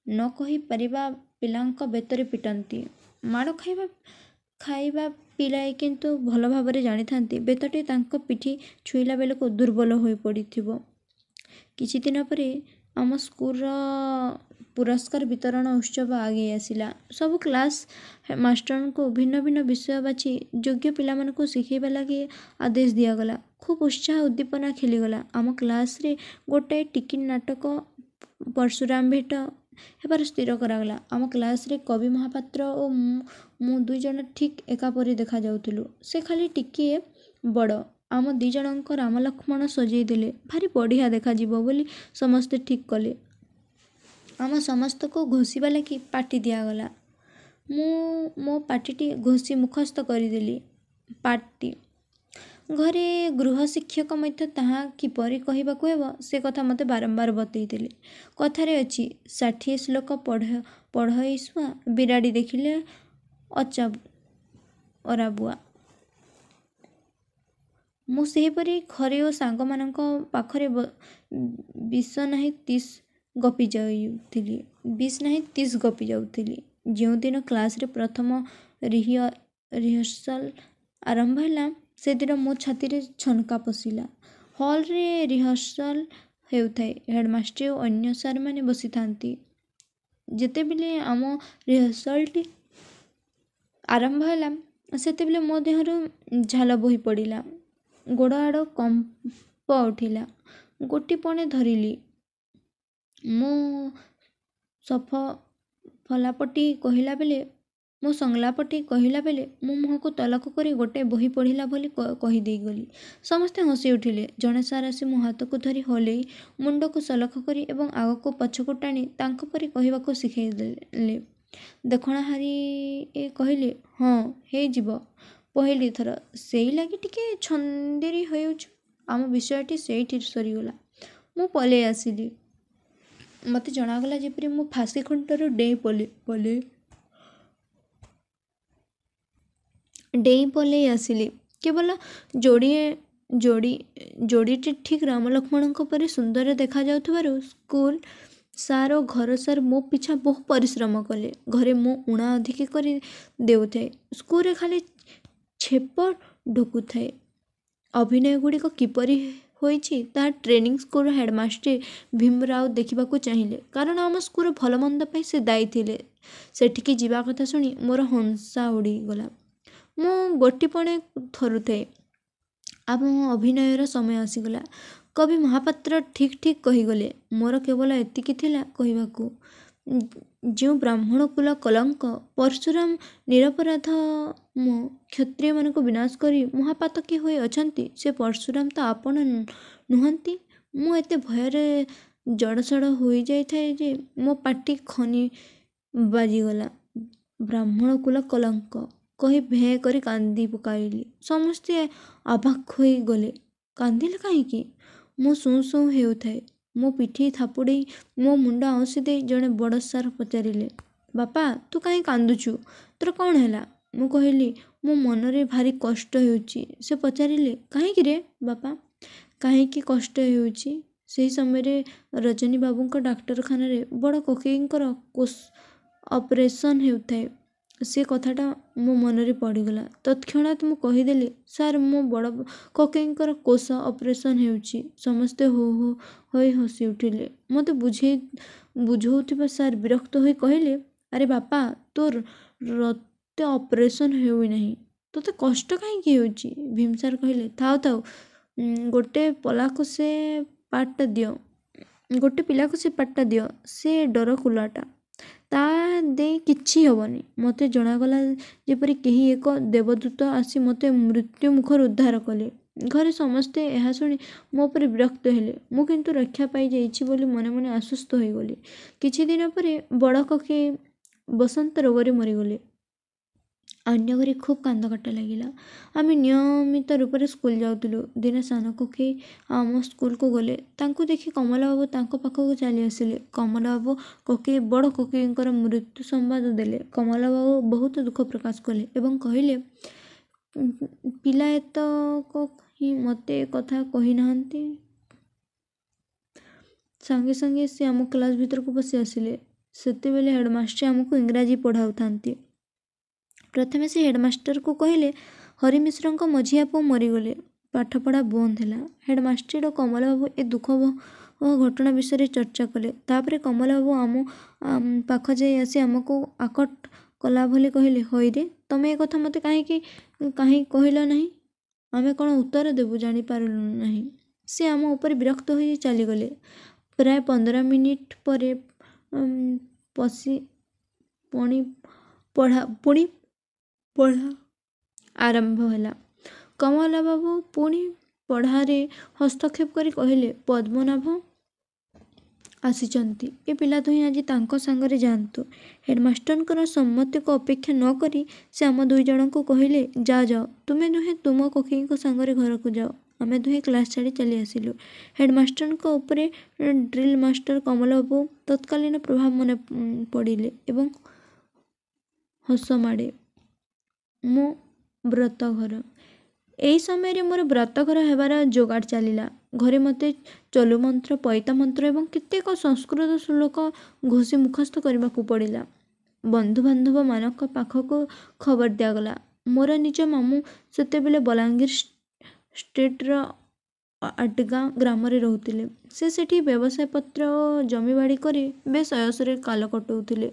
ନ କହି ପାରିବା ପିଲାଙ୍କ ବେତରେ ପିଟନ୍ତି। ମାଡ଼ ଖାଇବା ପିଲାଏ କିନ୍ତୁ ଭଲ ଭାବରେ ଜାଣିଥାନ୍ତି ବେତଟି ତାଙ୍କ ପିଠି ଛୁଇଁଲା ବେଳକୁ ଦୁର୍ବଳ ହୋଇ ପଡ଼ିଥିବ। କିଛି ଦିନ ପରେ ଆମ ସ୍କୁଲର ପୁରସ୍କାର ବିତରଣ ଉତ୍ସବ ଆଗେଇ ଆସିଲା। ସବୁ କ୍ଲାସ୍ ମାଷ୍ଟରଙ୍କୁ ଭିନ୍ନ ଭିନ୍ନ ବିଷୟ ବାଛି ଯୋଗ୍ୟ ପିଲାମାନଙ୍କୁ ଶିଖାଇବା ଲାଗି ଆଦେଶ ଦିଆଗଲା। ଖୁବ୍ ଉତ୍ସାହ ଉଦ୍ଦୀପନା ଖେଳିଗଲା। ଆମ କ୍ଲାସରେ ଗୋଟାଏ ଟିକି ନାଟକ ପରଶୁରାମ ଭେଟ ହେବାର ସ୍ଥିର କରାଗଲା। ଆମ କ୍ଲାସରେ କବି ମହାପାତ୍ର ଓ ମୁଁ 2 ଜଣ ଠିକ୍ ଏକାପରି ଦେଖାଯାଉଥିଲୁ। ସେ ଖାଲି ଟିକିଏ ବଡ଼। ଆମ 2 ଜଣଙ୍କ ରାମ ଲକ୍ଷ୍ମଣ ସଜେଇ ଦେଲେ। ଭାରି ବଢ଼ିଆ ଦେଖାଯିବ ବୋଲି ସମସ୍ତେ ଠିକ୍ କଲେ। ଆମ ସମସ୍ତଙ୍କୁ ଘୋଷିବା ଲାଗି ପାଟି ଦିଆଗଲା। ମୁଁ ମୋ ପାଟିଟି ଘୋଷି ମୁଖସ୍ଥ କରିଦେଲି। ପାଟି ଘରେ ଗୃହ ଶିକ୍ଷକ ମଧ୍ୟ ତାହା କିପରି କହିବାକୁ ହେବ ସେ କଥା ମୋତେ ବାରମ୍ବାର ବତେଇଥିଲେ। କଥାରେ ଅଛି, 60 ଶ୍ଲୋକ ପଢ଼ଇ ସୁଆ, ବିରାଡ଼ି ଦେଖିଲେ ଅରାବୁଆ। ମୁଁ ସେହିପରି ଘରେ ଓ ସାଙ୍ଗମାନଙ୍କ ପାଖରେ 20 ନାହିଁ 30 ଗପି ଯାଉଥିଲି। ଯେଉଁଦିନ କ୍ଲାସରେ ପ୍ରଥମ ରିହର୍ସାଲ ଆରମ୍ଭ ହେଲା ସେଦିନ ମୋ ଛାତିରେ ଛନକା ପଶିଲା। ହଲରେ ରିହର୍ସାଲ ହେଉଥାଏ। ହେଡ଼ମାଷ୍ଟ୍ରେ ଓ ଅନ୍ୟ ସାର୍ମାନେ ବସିଥାନ୍ତି। ଯେତେବେଳେ ଆମ ରିହର୍ସାଲଟି ଆରମ୍ଭ ହେଲା ସେତେବେଳେ ମୋ ଦେହରୁ ଝାଳ ବୋହି ପଡ଼ିଲା। ଗୋଡ଼ ଆଡ଼ କମ୍ପ ଉଠିଲା। ଗୋଟିପଣେ ଧରିଲି। ମୁଁ ସଂଲାପଟି କହିଲା ବେଳେ ମୋ ମୁହଁକୁ ତଳକୁ କରି ଗୋଟାଏ ବହି ପଢ଼ିଲା ଭଳି କହିଦେଇଗଲି। ସମସ୍ତେ ହସି ଉଠିଲେ। ଜଣେ ସାର୍ ଆସି ମୋ ହାତକୁ ଧରି ହଲେଇ ମୁଣ୍ଡକୁ ସଲଖ କରି ଏବଂ ଆଗକୁ ପଛକୁ ଟାଣି ତାଙ୍କ ପରି କହିବାକୁ ଶିଖାଇଦେଲେ। ଦେଖଣାହାରିଏ କହିଲେ, ହଁ, ହେଇଯିବ ପହିଲି ଥର। ସେଇ ଲାଗି ଟିକେ ଛନ୍ଦିରୀ ହେଉଛୁ। ଆମ ବିଷୟଟି ସେଇଠି ସରିଗଲା। ମୁଁ ପଳେଇ ଆସିଲି। ମୋତେ ଜଣାଗଲା ଯେପରି ମୁଁ ଫାଶୀ ଖୁଣ୍ଟରୁ ଡେଇଁ ପଳେଇ ଆସିଲି। କେବଳ ଯୋଡ଼ିଟି ଠିକ୍ ରାମ ଲକ୍ଷ୍ମଣଙ୍କ ପରି ସୁନ୍ଦର ଦେଖାଯାଉଥିବାରୁ ସ୍କୁଲ ସାର୍ ଓ ଘର ସାର୍ ମୋ ପିଛା ବହୁ ପରିଶ୍ରମ କଲେ। ଘରେ ମୁଁ ଊଣା ଅଧିକେ କରି ଦେଉଥାଏ। ସ୍କୁଲରେ ଖାଲି ଛେପ ଢୁକୁଥାଏ। ଅଭିନୟ ଗୁଡ଼ିକ କିପରି ହୋଇଛି ତାହା ଟ୍ରେନିଂ ସ୍କୁଲର ହେଡ଼ମାଷ୍ଟ୍ରେ ଭୀମ ରାଉତ ଦେଖିବାକୁ ଚାହିଁଲେ। କାରଣ ଆମ ସ୍କୁଲର ଭଲ ମନ୍ଦ ପାଇଁ ସେ ଦାୟୀ ଥିଲେ। ସେଠିକି ଯିବା କଥା ଶୁଣି ମୋର ହଂସା ଉଡ଼ିଗଲା। ମୁଁ ଗୋଟିପଣେ ଥରୁଥାଏ। ଆମ ଅଭିନୟର ସମୟ ଆସିଗଲା। କବି ମହାପାତ୍ର ଠିକ୍ କହିଗଲେ। ମୋର କେବଳ ଏତିକି ଥିଲା କହିବାକୁ, ଯେଉଁ ବ୍ରାହ୍ମଣ କୁଳ କଳଙ୍କ ପରଶୁରାମ ନିରପରାଧମ କ୍ଷତ୍ରିୟମାନଙ୍କୁ ବିନାଶ କରି ମହାପାତକୀ ହୋଇ ଅଛନ୍ତି ସେ ପରଶୁରାମ ତ ଆପଣ ନୁହନ୍ତି। ମୁଁ ଏତେ ଭୟରେ ଜଡ଼ସଡ଼ ହୋଇଯାଇଥାଏ ଯେ ମୋ ପାଟି ଖନି ବାଜିଗଲା। ବ୍ରାହ୍ମଣ କୁଳ କଳଙ୍କ କହି ଭେଁ କରି କାନ୍ଦି ପକାଇଲି। ସମସ୍ତେ ଅବାକ୍ ହୋଇଗଲେ। କାନ୍ଦିଲେ କାହିଁକି? ମୁଁ ସୁଁ ସୁଁ ହେଉଥାଏ। ମୋ ପିଠି ଥାପୁଡ଼େଇ ମୋ ମୁଣ୍ଡ ଆଉଁସି ଦେଇ ଜଣେ ବଡ଼ ସାର୍ ପଚାରିଲେ, ବାପା, ତୁ କାହିଁ କାନ୍ଦୁଛୁ? ତୋର କ'ଣ ହେଲା? ମୁଁ କହିଲି, ମୋ ମନରେ ଭାରି କଷ୍ଟ ହେଉଛି। ସେ ପଚାରିଲେ, କାହିଁକି ରେ ବାପା? କାହିଁକି କଷ୍ଟ ହେଉଛି? ସେହି ସମୟରେ ରଜନୀ ବାବୁଙ୍କ ଡାକ୍ତରଖାନାରେ ବଡ଼ କୋକେଇଙ୍କର ଅପରେସନ୍ ହେଉଥାଏ। ସେ କଥାଟା ମୋ ମନରେ ପଡ଼ିଗଲା। ତତ୍କ୍ଷଣାତ୍ ମୁଁ କହିଦେଲି, ସାର୍ ମୋ ବଡ଼ କୋକେଇଙ୍କର କୋଷ ଅପରେସନ୍ ହେଉଛି। ସମସ୍ତେ ହୋ ହୋ ହୋଇ ହସି ଉଠିଲେ। ମୋତେ ବୁଝଉଥିବା ସାର୍ ବିରକ୍ତ ହୋଇ କହିଲେ, ଆରେ ବାପା, ତୋର ରକ୍ତ ଅପରେସନ୍ ହେଉନାହିଁ, ତୋତେ କଷ୍ଟ କାହିଁକି ହେଉଛି? ଭୀମ ସାର୍ କହିଲେ, ଥାଉ ଥାଉ, ଗୋଟେ ପିଲାକୁ ସେ ପାଠଟା ଦିଅ। ସେ ଡରକୁଲାଟା, ତା ଦେଇ କିଛି ହେବନି। ମୋତେ ଜଣାଗଲା ଯେପରି କେହି ଏକ ଦେବଦୂତ ଆସି ମୋତେ ମୃତ୍ୟୁ ମୁଖରୁ ଉଦ୍ଧାର କଲେ। ଘରେ ସମସ୍ତେ ଏହା ଶୁଣି ମୋ ଉପରେ ବିରକ୍ତ ହେଲେ। ମୁଁ କିନ୍ତୁ ରକ୍ଷା ପାଇଯାଇଛି ବୋଲି ମନେ ମନେ ଆଶ୍ୱସ୍ତ ହୋଇଗଲି। କିଛି ଦିନ ପରେ ବଡ଼ କୋକେଇ ବସନ୍ତ ରୋଗରେ ମରିଗଲେ। ଅନ୍ୟ ଘରେ ଖୁବ୍ କାନ୍ଦକାଟା ଲାଗିଲା। ଆମେ ନିୟମିତ ରୂପରେ ସ୍କୁଲ ଯାଉଥିଲୁ। ଦିନେ ସାନ କୋକେଇ ଆମ ସ୍କୁଲକୁ ଗଲେ। ତାଙ୍କୁ ଦେଖି କମଳାବାବୁ ତାଙ୍କ ପାଖକୁ ଚାଲି ଆସିଲେ। କମଳାବାବୁ ବଡ଼ କୋକେଇଙ୍କର ମୃତ୍ୟୁ ସମ୍ବାଦ ଦେଲେ। କମଳାବାବୁ ବହୁତ ଦୁଃଖ ପ୍ରକାଶ କଲେ ଏବଂ କହିଲେ, ପିଲା ଏତକ ହିଁ ମୋତେ ଏ କଥା କହିନାହାନ୍ତି। ସାଙ୍ଗେ ସାଙ୍ଗେ ସେ ଆମ କ୍ଲାସ୍ ଭିତରକୁ ପଶି ଆସିଲେ। ସେତେବେଳେ ହେଡ଼ମାଷ୍ଟର ଆମକୁ ଇଂରାଜୀ ପଢ଼ାଉଥାନ୍ତି। ପ୍ରଥମେ ସେ ହେଡ଼ମାଷ୍ଟରକୁ କହିଲେ, ହରି ମିଶ୍ରଙ୍କ ମଝିଆ ପୁଅ ମରିଗଲେ। ପାଠପଢ଼ା ବନ୍ଦ ହେଲା। ହେଡ଼ମାଷ୍ଟର ଓ କମଳାବାବୁ ଏ ଦୁଃଖ ଘଟଣା ବିଷୟରେ ଚର୍ଚ୍ଚା କଲେ। ତାପରେ କମଳାବାବୁ ଆମ ପାଖ ଯାଇ ଆସି ଆମକୁ ଆକଟ କଲା ଭଳି କହିଲେ, ହଇରେ, ତମେ ଏ କଥା ମୋତେ କାହିଁ କହିଲ ନାହିଁ? ଆମେ କ'ଣ ଉତ୍ତର ଦେବୁ ଜାଣିପାରିଲୁ ନାହିଁ। ସେ ଆମ ଉପରେ ବିରକ୍ତ ହୋଇ ଚାଲିଗଲେ। ପ୍ରାୟ 15 ମିନିଟ୍ ପରେ ପୁଣି ପଢ଼ା ଆରମ୍ଭ ହେଲା। କମଳାବାବୁ ପୁଣି ପଢ଼ାରେ ହସ୍ତକ୍ଷେପ କରି କହିଲେ, ପଦ୍ମନାଭ ଆସିଛନ୍ତି, ଏ ପିଲା ଦୁହେଁ ଆଜି ତାଙ୍କ ସାଙ୍ଗରେ ଯାଆନ୍ତୁ। ହେଡ଼ମାଷ୍ଟରଙ୍କର ସମ୍ମତିକୁ ଅପେକ୍ଷା ନ କରି ସେ ଆମ ଦୁଇ ଜଣଙ୍କୁ କହିଲେ, ଯାଅ, ତୁମେ ଦୁହେଁ ତୁମ କୋକେଇଙ୍କ ସାଙ୍ଗରେ ଘରକୁ ଯାଅ। ଆମେ ଦୁହେଁ କ୍ଲାସ୍ ଛାଡ଼ି ଚାଲି ଆସିଲୁ। ହେଡ଼ମାଷ୍ଟରଙ୍କ ଉପରେ ଡ୍ରିଲ୍ ମାଷ୍ଟର କମଳାବାବୁ ତତ୍କାଳୀନ ପ୍ରଭାବ ମନେ ପଡ଼ିଲେ ଏବଂ ହସ ମାଡ଼େ। ମୋ ବ୍ରତଘର। ଏହି ସମୟରେ ମୋର ବ୍ରତଘର ହେବାର ଯୋଗାଡ଼ ଚାଲିଲା। ଘରେ ମୋତେ ଚଲୁମନ୍ତ୍ର, ପଇତା ମନ୍ତ୍ର ଏବଂ କେତେକ ସଂସ୍କୃତ ଶ୍ଲୋକ ଘୋଷି ମୁଖସ୍ଥ କରିବାକୁ ପଡ଼ିଲା। ବନ୍ଧୁବାନ୍ଧବମାନଙ୍କ ପାଖକୁ ଖବର ଦିଆଗଲା। ମୋର ନିଜ ମାମୁଁ ସେତେବେଳେ ବଲାଙ୍ଗୀର ଷ୍ଟେଟ୍ର ଆଟଗାଁ ଗ୍ରାମରେ ରହୁଥିଲେ। ସେ ସେଠି ବ୍ୟବସାୟପତ୍ର ଓ ଜମିବାଡ଼ି କରି ବେଶ୍ ଅୟସରେ କାଳ କଟାଉଥିଲେ।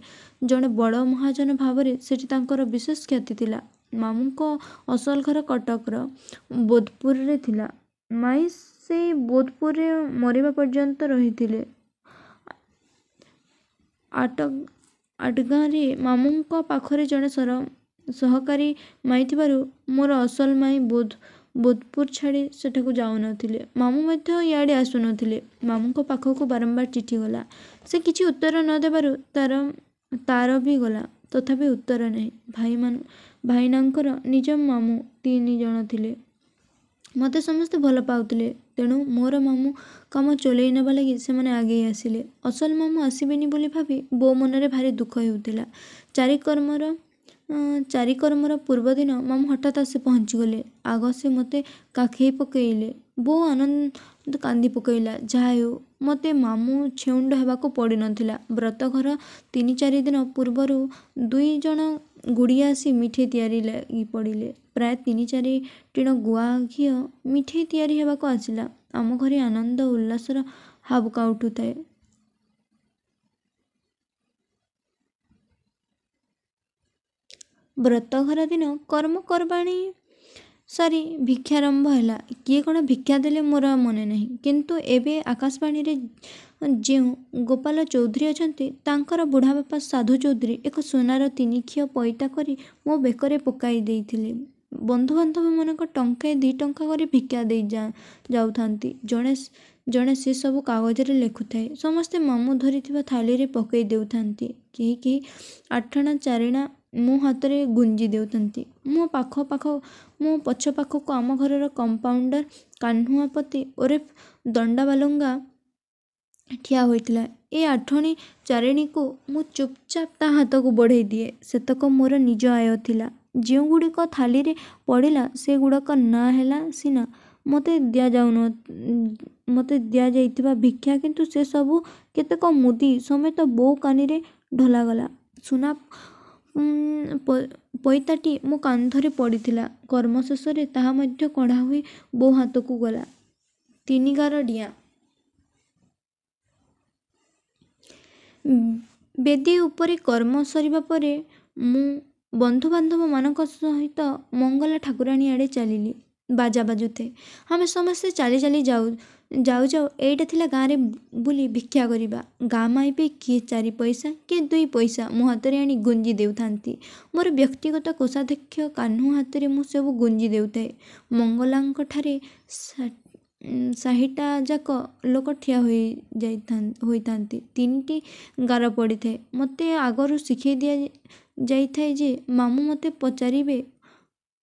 ଜଣେ ବଡ଼ ମହାଜନ ଭାବରେ ସେଠି ତାଙ୍କର ବିଶେଷ ଖ୍ୟାତି ଥିଲା। ମାମୁଁଙ୍କ ଅସଲ ଘର କଟକର ବୋଧପୁରରେ ଥିଲା। ମାଇଁ ସେଇ ବୋଧପୁରରେ ମରିବା ପର୍ଯ୍ୟନ୍ତ ରହିଥିଲେ। ଆଟଗାଁରେ ମାମୁଁଙ୍କ ପାଖରେ ଜଣେ ସହକାରୀ ମାଇଁ ଥିବାରୁ ମୋର ଅସଲ ମାଇଁ ବୋଧପୁର ଛାଡ଼ି ସେଠାକୁ ଯାଉନଥିଲେ। ମାମୁଁ ମଧ୍ୟ ଇଆଡ଼େ ଆସୁନଥିଲେ। ମାମୁଁଙ୍କ ପାଖକୁ ବାରମ୍ବାର ଚିଠି ଗଲା। ସେ କିଛି ଉତ୍ତର ନ ଦେବାରୁ ତାର ବି ଗଲା, ତଥାପି ଉତ୍ତର ନାହିଁ। ଭାଇନାଙ୍କର ନିଜ ମାମୁଁ 3 ଜଣ ଥିଲେ। ମୋତେ ସମସ୍ତେ ଭଲ ପାଉଥିଲେ। ତେଣୁ ମୋର ମାମୁଁ କାମ ଚଳେଇ ନେବା ଲାଗି ସେମାନେ ଆଗେଇ ଆସିଲେ। ଅସଲ ମାମୁଁ ଆସିବେନି ବୋଲି ଭାବି ବୋଉ ମନରେ ଭାରି ଦୁଃଖ ହେଉଥିଲା। ଚାରିକର୍ମର ପୂର୍ବଦିନ ମାମୁଁ ହଠାତ୍ ଆସି ପହଞ୍ଚିଗଲେ। ଆଗ ସେ ମୋତେ କାଖେଇ ପକେଇଲେ। ବୋଉ ଆନନ୍ଦ କାନ୍ଦି ପକେଇଲା। ଯାହା ହେଉ, ମୋତେ ମାମୁଁ ଛେଉଣ୍ଡ ହେବାକୁ ପଡ଼ିନଥିଲା। ବ୍ରତଘର 3-4 ଦିନ ପୂର୍ବରୁ 2 ଜଣ ଗୁଡ଼ିଆ ଆସି ମିଠେଇ ତିଆରି ଲାଗି ପଡ଼ିଲେ। ପ୍ରାୟ 3-4 ଟିଣ ଗୁଆ ଘିଅ ମିଠେଇ ତିଆରି ହେବାକୁ ଆସିଲା। ଆମ ଘରେ ଆନନ୍ଦ ଉଲ୍ଲାସର ହାବୁକା ଉଠୁଥାଏ। ବ୍ରତଘର ଦିନ କର୍ମକର୍ବାଣୀ ସରି ଭିକ୍ଷାରମ୍ଭ ହେଲା। କିଏ କ'ଣ ଭିକ୍ଷା ଦେଲେ ମୋର ଆଉ ମନେ ନାହିଁ। କିନ୍ତୁ ଏବେ ଆକାଶବାଣୀରେ ଯେଉଁ ଗୋପାଳ ଚୌଧୁରୀ ଅଛନ୍ତି, ତାଙ୍କର ବୁଢ଼ାବାପା ସାଧୁ ଚୌଧୁରୀ ଏକ ସୁନାର 3ଖିଅ ପଇତା କରି ମୋ ବେକରେ ପକାଇ ଦେଇଥିଲେ। ବନ୍ଧୁବାନ୍ଧବମାନଙ୍କ ଟଙ୍କାଏ 2 ଟଙ୍କା କରି ଭିକ୍ଷା ଦେଇ ଯାଉଥାନ୍ତି। ଜଣେ ସେ ସବୁ କାଗଜରେ ଲେଖୁଥାଏ। ସମସ୍ତେ ମାମୁଁ ଧରିଥିବା ଥାଳିରେ ପକାଇ ଦେଉଥାନ୍ତି। କେହି 8ଅଣା 4ଅଣା ମୋ ହାତରେ ଗୁଞ୍ଜି ଦେଉଥାନ୍ତି। ମୋ ପଛ ପାଖକୁ ଆମ ଘରର କମ୍ପାଉଣ୍ଡର କାହ୍ନୁଆପତି ଓରଫ ଦଣ୍ଡାବାଲୁଙ୍ଗା ଠିଆ ହୋଇଥିଲା। ଏ 8ଅଣି 4ଅଣିକୁ ମୁଁ ଚୁପଚାପ ତା ହାତକୁ ବଢ଼େଇ ଦିଏ। ସେତକ ମୋର ନିଜ ଆୟ ଥିଲା। ଯେଉଁଗୁଡ଼ିକ ଥାଳିରେ ପଡ଼ିଲା ସେଗୁଡ଼ାକ ନାଁ ହେଲା ସିନା ମୋତେ ଦିଆଯାଇଥିବା ଭିକ୍ଷା କିନ୍ତୁ ସେ ସବୁ କେତେକ ମୁଦି ସಮೇତ ବୋଉ କାନିରେ ଢଳାଗଲା। ସୁନା ପଇତାଟି ମୋ କାନ୍ଧରେ ପଡ଼ିଥିଲା। କର୍ମ ଶେଷରେ ତାହା ମଧ୍ୟ କଢ଼ା ହୋଇ ବୋଉ ହାତକୁ ଗଲା। 3 ଗାର ଡିଆଁ। ବେଦୀ ଉପରେ କର୍ମ ସରିବା ପରେ ମୁଁ ବନ୍ଧୁବାନ୍ଧବମାନଙ୍କ ସହିତ ମଙ୍ଗଲା ଠାକୁରାଣୀ ଆଡ଼େ ଚାଲିଲି। ବାଜା ବାଜୁଥାଏ। ଆମେ ସମସ୍ତେ ଚାଲି ଚାଲି ଯାଉ ଏଇଟା ଥିଲା ଗାଁରେ ବୁଲି ଭିକ୍ଷା କରିବା। ଗାଁ ମାଇପେ କିଏ 4 ପଇସା କିଏ 2 ପଇସା ମୋ ହାତରେ ଆଣି ଗୁଞ୍ଜି ଦେଉଥାନ୍ତି। ମୋର ବ୍ୟକ୍ତିଗତ କୋଷାଧ୍ୟକ୍ଷ କାହ୍ନୁ ହାତରେ ମୁଁ ସବୁ ଗୁଞ୍ଜି ଦେଉଥାଏ। ମଙ୍ଗଲାଙ୍କଠାରେ ସାହିଟା ଯାକ ଲୋକ ଠିଆ ହୋଇଥାନ୍ତି। 3ଟି ଗାର ପଡ଼ିଥାଏ। ମୋତେ ଆଗରୁ ଶିଖେଇ ଦିଆଯାଇଥାଏ ଯେ ମାମୁଁ ମୋତେ ପଚାରିବେ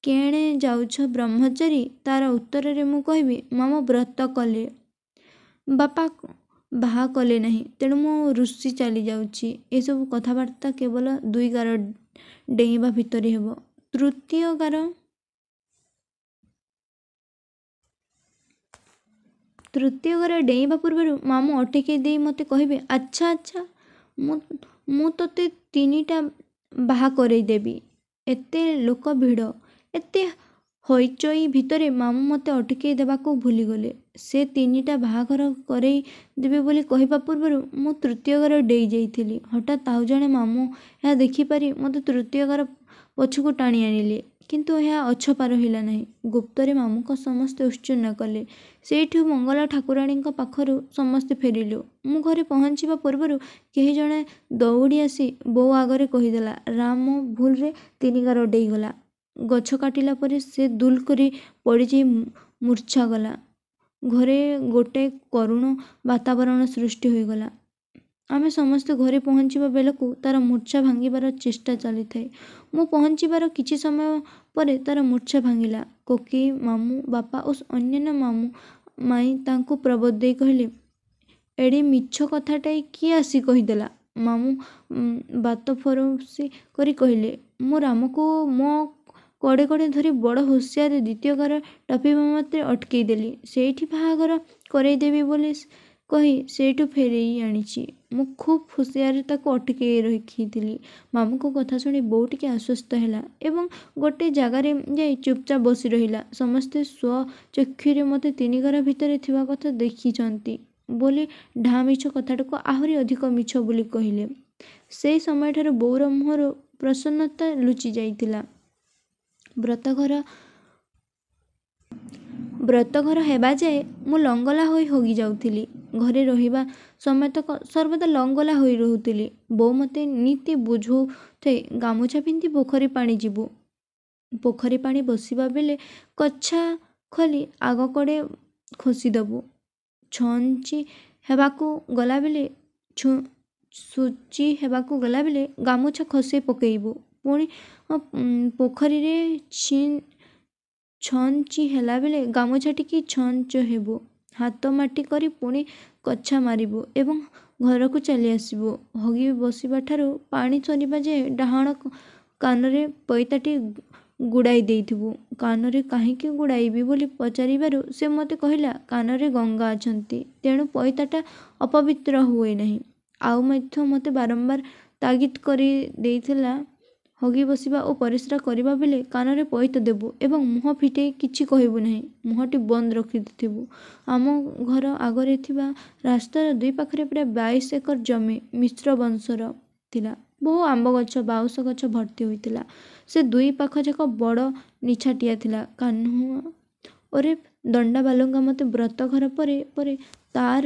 କେଣେ ଯାଉଛ ବ୍ରହ୍ମଚାରୀ? ତା'ର ଉତ୍ତରରେ ମୁଁ କହିବି ମାମୁଁ ବ୍ରତ କଲେ, ବାପା ବାହା କଲେ ନାହିଁ, ତେଣୁ ମୁଁ ରୁଷି ଚାଲି ଯାଉଛି। ଏସବୁ କଥାବାର୍ତ୍ତା କେବଳ 2 ଗାର ଡେଇଁବା ଭିତରେ ହେବ। ତୃତୀୟ ଗାର ଡେଇଁବା ପୂର୍ବରୁ ମାମୁଁ ଅଟକେଇ ଦେଇ ମୋତେ କହିବେ ଆଚ୍ଛା ମୁଁ ତୋତେ 3ଟା ବାହା କରେଇ ଦେବି। ଏତେ ଲୋକ ଭିଡ଼, ଏତେ ହଇଚଇ ଭିତରେ ମାମୁଁ ମୋତେ ଅଟକେଇ ଦେବାକୁ ଭୁଲିଗଲେ। ସେ 3ଟା ବାହାଘର କରେଇ ଦେବେ ବୋଲି କହିବା ପୂର୍ବରୁ ମୁଁ 3ୟ ଗାର ଡେଇଁ ଯାଇଥିଲି। ହଠାତ୍ ଆଉ ଜଣେ ମାମୁଁ ଏହା ଦେଖିପାରି ମୋତେ 3ୟ ଗାର ପଛକୁ ଟାଣି ଆଣିଲେ। କିନ୍ତୁ ଏହା ଅଛପାର ହେଲା ନାହିଁ। ଗୁପ୍ତରେ ମାମୁଁଙ୍କ ସମସ୍ତେ ଉତ୍ସନ୍ନ କଲେ। ସେଇଠୁ ମଙ୍ଗଲା ଠାକୁରାଣୀଙ୍କ ପାଖରୁ ସମସ୍ତେ ଫେରିଲୁ। ମୁଁ ଘରେ ପହଞ୍ଚିବା ପୂର୍ବରୁ କେହି ଜଣେ ଦଉଡ଼ି ଆସି ବୋଉ ଆଗରେ କହିଦେଲା ରାମ ଭୁଲରେ 3 ଗାର ଡେଇଁଗଲା। ଗଛ କାଟିଲା ପରି ସେ ଦୁଲ୍ କରି ପଡ଼ିଯାଇ ମୂର୍ଚ୍ଛା ଗଲା। ଘରେ ଗୋଟାଏ କରୁଣ ବାତାବରଣ ସୃଷ୍ଟି ହୋଇଗଲା। ଆମେ ସମସ୍ତେ ଘରେ ପହଞ୍ଚିବା ବେଳକୁ ତା'ର ମୂର୍ଚ୍ଛା ଭାଙ୍ଗିବାର ଚେଷ୍ଟା ଚାଲିଥାଏ। ମୁଁ ପହଞ୍ଚିବାର କିଛି ସମୟ ପରେ ତା'ର ମୂର୍ଚ୍ଛା ଭାଙ୍ଗିଲା। କୋକେଇ ମାମୁଁ, ବାପା ଓ ଅନ୍ୟାନ୍ୟ ମାଇଁ ତାଙ୍କୁ ପ୍ରବୋଧ ଦେଇ କହିଲେ ଏଡ଼େ ମିଛ କଥାଟାଏ କିଏ ଆସି କହିଦେଲା? ମାମୁଁ ବାତ ଫରସି କରି କହିଲେ ମୁଁ ରାମକୁ ମୋ କଡ଼େ ଧରି ବଡ଼ ହୁସିଆରେ 2ୟ ଗାର ଟପିବା ମାତ୍ରେ ଅଟକେଇ ଦେଲି। ସେଇଠି ବାହାଘର କରେଇ ଦେବି ବୋଲି କହି ସେଇଠୁ ଫେରେଇ ଆଣିଛି। ମୁଁ ଖୁବ୍ ହୁସିଆରରେ ତାକୁ ଅଟକେଇ ରଖିଥିଲି। ମାମୁଁଙ୍କ କଥା ଶୁଣି ବୋଉ ଟିକେ ଆଶ୍ୱସ୍ତ ହେଲା ଏବଂ ଗୋଟେ ଜାଗାରେ ଯାଇ ଚୁପଚାପ ବସି ରହିଲା। ସମସ୍ତେ ସ୍ୱଚକ୍ଷୁରେ ମୋତେ 3 ଗାର ଭିତରେ ଥିବା କଥା ଦେଖିଛନ୍ତି ବୋଲି ଢାଁ ମିଛ କଥାଟାକୁ ଆହୁରି ଅଧିକ ମିଛ ବୋଲି କହିଲେ। ସେଇ ସମୟଠାରୁ ବୋଉର ମୁହଁରୁ ପ୍ରସନ୍ନତା ଲୁଚି ଯାଇଥିଲା। ବ୍ରତଘର ହେବା ଯାଏ ମୁଁ ଲଙ୍ଗଲା ହୋଇ ହଗି ଯାଉଥିଲି। ଘରେ ରହିବା ସମୟତକ ସର୍ବଦା ଲଙ୍ଗଲା ହୋଇ ରହୁଥିଲି। ବୋଉ ମୋତେ ନିତି ବୁଝଉଥାଏ ଗାମୁଛା ପିନ୍ଧି ପୋଖରୀ ପାଣି ଯିବୁ। ପୋଖରୀ ପାଣି ବସିବା ବେଳେ କଛା ଖୋଲି ଆଗ କଡ଼େ ଖୋସିଦେବୁ। ଛୁଞ୍ଚି ହେବାକୁ ଗଲାବେଳେ ଗାମୁଛା ଖସେଇ ପକେଇବୁ। ପୁଣି ପୋଖରୀରେ ଛଞ୍ଚି ହେଲାବେଳେ ଗାମୁଛାଟିକି ଛଞ୍ଚ ହେବୁ। ହାତ ମାଟି କରି ପୁଣି କଛା ମାରିବୁ ଏବଂ ଘରକୁ ଚାଲି ଆସିବୁ। ହଗି ବସିବାଠାରୁ ପାଣି ସରିବା ଯାଏ ଡାହାଣ କାନରେ ପଇତାଟି ଗୁଡ଼ାଇ ଦେଇଥିବୁ। କାନରେ କାହିଁକି ଗୁଡ଼ାଇବି ବୋଲି ପଚାରିବାରୁ ସେ ମୋତେ କହିଲା କାନରେ ଗଙ୍ଗା ଅଛନ୍ତି, ତେଣୁ ପଇତାଟା ଅପବିତ୍ର ହୁଏ ନାହିଁ। ଆଉ ମଧ୍ୟ ମୋତେ ବାରମ୍ବାର ତାଗିଦ କରି ଦେଇଥିଲା ହଗି ବସିବା ଓ ପରିସ୍ରା କରିବା ବେଳେ କାନରେ ପଇତା ଦେବୁ ଏବଂ ମୁହଁ ଫିଟେଇ କିଛି କହିବୁ ନାହିଁ। ମୁହଁଟି ବନ୍ଦ ରଖିଥିବୁ। ଆମ ଘର ଆଗରେ ଥିବା ରାସ୍ତାର 2 ପାଖରେ ପ୍ରାୟ 22 ଏକର ଜମି ମିଶ୍ର ବଂଶର ଥିଲା। ବହୁ ଆମ୍ବ ଗଛ, ବାଉଁଶ ଗଛ ଭର୍ତ୍ତି ହୋଇଥିଲା। ସେ 2 ପାଖ ଯାକ ବଡ଼ ନିଛାଟିଆ ଥିଲା। କାହ୍ନୁ ଓରଫ ଦଣ୍ଡା ବାଲୁଙ୍ଗା ମୋତେ ବ୍ରତଘର ପରେ ତା'ର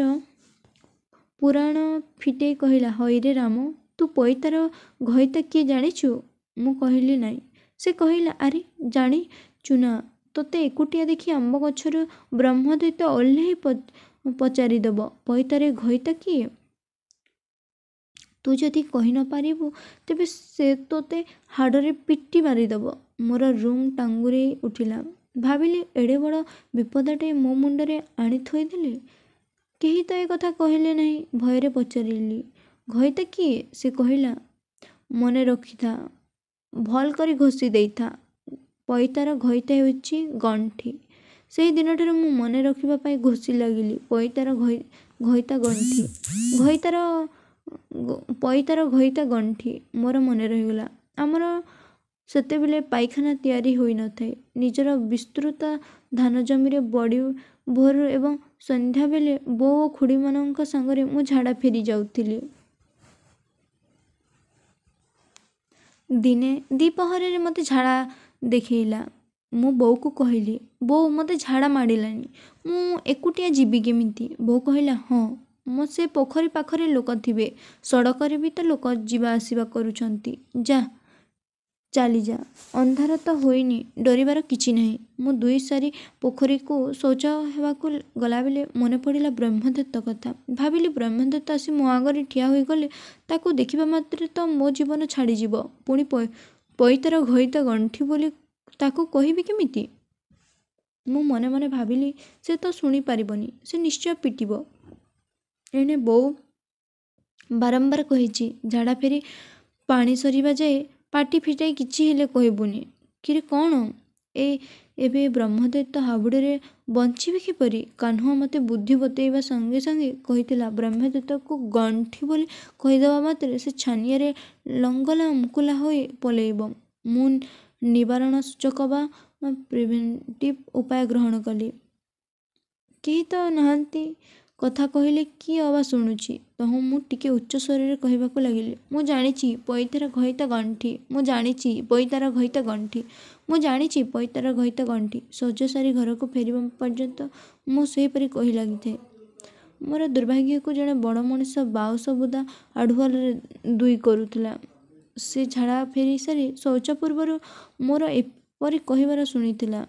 ପୁରାଣ ଫିଟେଇ କହିଲା ହଇରେ ରାମ, ତୁ ପଇତାର ଘଇତା କିଏ ଜାଣିଛୁ? ମୁଁ କହିଲି ନାହିଁ। ସେ କହିଲା ଆରେ ଜାଣିଛୁ ନା, ତୋତେ ଏକୁଟିଆ ଦେଖି ଆମ୍ବ ଗଛରୁ ବ୍ରହ୍ମଦୈତ୍ୟ ଓହ୍ଲେଇ ପଚାରିଦେବ ପଇତାରେ ଘଇତା କିଏ? ତୁ ଯଦି କହି ନ ପାରିବୁ ତେବେ ସେ ତୋତେ ହାଡ଼ରେ ପିଟି ମାରିଦେବ। ମୋର ରୁମ୍ ଟାଙ୍ଗୁରି ଉଠିଲା। ଭାବିଲି ଏଡ଼େ ବଡ଼ ବିପଦଟାଏ ମୋ ମୁଣ୍ଡରେ ଆଣି ଥୋଇଦେଲେ। କେହି ତ ଏ କଥା କହିଲେ ନାହିଁ। ଭୟରେ ପଚାରିଲି ଘଇତା କିଏ? ସେ କହିଲା ମନେ ରଖିଥା, ଭଲ କରି ଘଷି ଦେଇଥା। ପଇତାର ଘଇତା ହେଉଛି ଗଣ୍ଠି। ସେହି ଦିନଠାରୁ ମୁଁ ମନେ ରଖିବା ପାଇଁ ଘୋଷି ଲାଗିଲି ପଇତାର ଘଇତା ଗଣ୍ଠି ପଇତାର ଘଇତା ଗଣ୍ଠି ମୋର ମନେ ରହିଗଲା। ଆମର ସେତେବେଳେ ପାଇଖାନା ତିଆରି ହୋଇନଥାଏ। ନିଜର ବିସ୍ତୃତ ଧାନ ଜମିରେ ବଡ଼ି ଭୋର ଏବଂ ସନ୍ଧ୍ୟାବେଳେ ବୋଉ ଓ ଖୁଡ଼ୀମାନଙ୍କ ସାଙ୍ଗରେ ମୁଁ ଝାଡ଼ା ଫେରି ଯାଉଥିଲି। ଦିନେ ଦ୍ୱିପହରରେ ମୋତେ ଝାଡ଼ା ଦେଖେଇଲା। ମୁଁ ବୋଉକୁ କହିଲି, ବୋଉ ମୋତେ ଝାଡ଼ା ମାଡ଼ିଲାଣି, ମୁଁ ଏକୁଟିଆ ଯିବି କେମିତି? ବୋଉ କହିଲା, ହଁ ସେ ପୋଖରୀ ପାଖରେ ଲୋକ ଥିବେ, ସଡ଼କରେ ବି ତ ଲୋକ ଯିବା ଆସିବା କରୁଛନ୍ତି, ଚାଲିଯା, ଅନ୍ଧାର ତ ହୋଇନି, ଡରିବାର କିଛି ନାହିଁ। ମୁଁ ଦୁଇ ସାରି ପୋଖରୀକୁ ଶୌଚ ହେବାକୁ ଗଲାବେଳେ ମନେ ପଡ଼ିଲା ବ୍ରହ୍ମଦତ୍ତ କଥା। ଭାବିଲି ବ୍ରହ୍ମଦତ୍ତ ଆସି ମୋ ଆଗରେ ଠିଆ ହୋଇଗଲେ ତାକୁ ଦେଖିବା ମାତ୍ରେ ତ ମୋ ଜୀବନ ଛାଡ଼ିଯିବ। ପୁଣି ପଇତାର ଘଇତା ଗଣ୍ଠି ବୋଲି ତାକୁ କହିବି କେମିତି? ମୁଁ ମନେ ମନେ ଭାବିଲି ସେ ତ ଶୁଣିପାରିବନି, ସେ ନିଶ୍ଚୟ ପିଟିବ। ଏଣେ ବୋଉ ବାରମ୍ବାର କହିଛି ଝାଡ଼ା ଫେରି ପାଣି ସରିବା ଯାଏ ପାଟି ଫିଟାଇ କିଛି ହେଲେ କହିବୁନି। କିରେ କ'ଣ ଏବେ ବ୍ରହ୍ମଦତ୍ତ ହାବୁଡ଼ରେ ବଞ୍ଚିବେ କିପରି? କାହ୍ନୁଆ ମୋତେ ବୁଦ୍ଧି ବତେଇବା ସଙ୍ଗେ ସଙ୍ଗେ କହିଥିଲା ବ୍ରହ୍ମଦତ୍ତକୁ ଗଣ୍ଠି ବୋଲି କହିଦେବା ମାତ୍ରେ ସେ ଛାନିଆରେ ଲଙ୍ଗଲା ମୁକୁଲା ହୋଇ ପଳେଇବ। ମୁଁ ନିବାରଣ ସୂଚକ ବା ପ୍ରିଭେଣ୍ଟିଭ୍ ଉପାୟ ଗ୍ରହଣ କଲି। କେହି ତ ନାହାନ୍ତି, କଥା କହିଲେ କିଏ ଅବା ଶୁଣୁଛି? ତହୁଁ ମୁଁ ଟିକେ ଉଚ୍ଚ ସ୍ୱରରେ କହିବାକୁ ଲାଗିଲି, ମୁଁ ଜାଣିଛି ପଇତାର ଘଇତା ଗଣ୍ଠି, ମୁଁ ଜାଣିଛି ପଇତାର ଘଇତା ଗଣ୍ଠି, ମୁଁ ଜାଣିଛି ପଇତାର ଘଇତା ଗଣ୍ଠି। ଶୌଚ ସାରି ଘରକୁ ଫେରିବା ପର୍ଯ୍ୟନ୍ତ ମୁଁ ସେହିପରି କହି ଲାଗିଥାଏ। ମୋର ଦୁର୍ଭାଗ୍ୟକୁ ଜଣେ ବଡ଼ ମଣିଷ ବାଉଁଶ ବୁଦା ଆଢ଼ୁଆଳରେ ଦୁଇ କରୁଥିଲା। ସେ ଝାଡ଼ା ଫେରି ସାରି ଶୌଚ ପୂର୍ବରୁ ମୋର ଏପରି କହିବାର ଶୁଣିଥିଲା।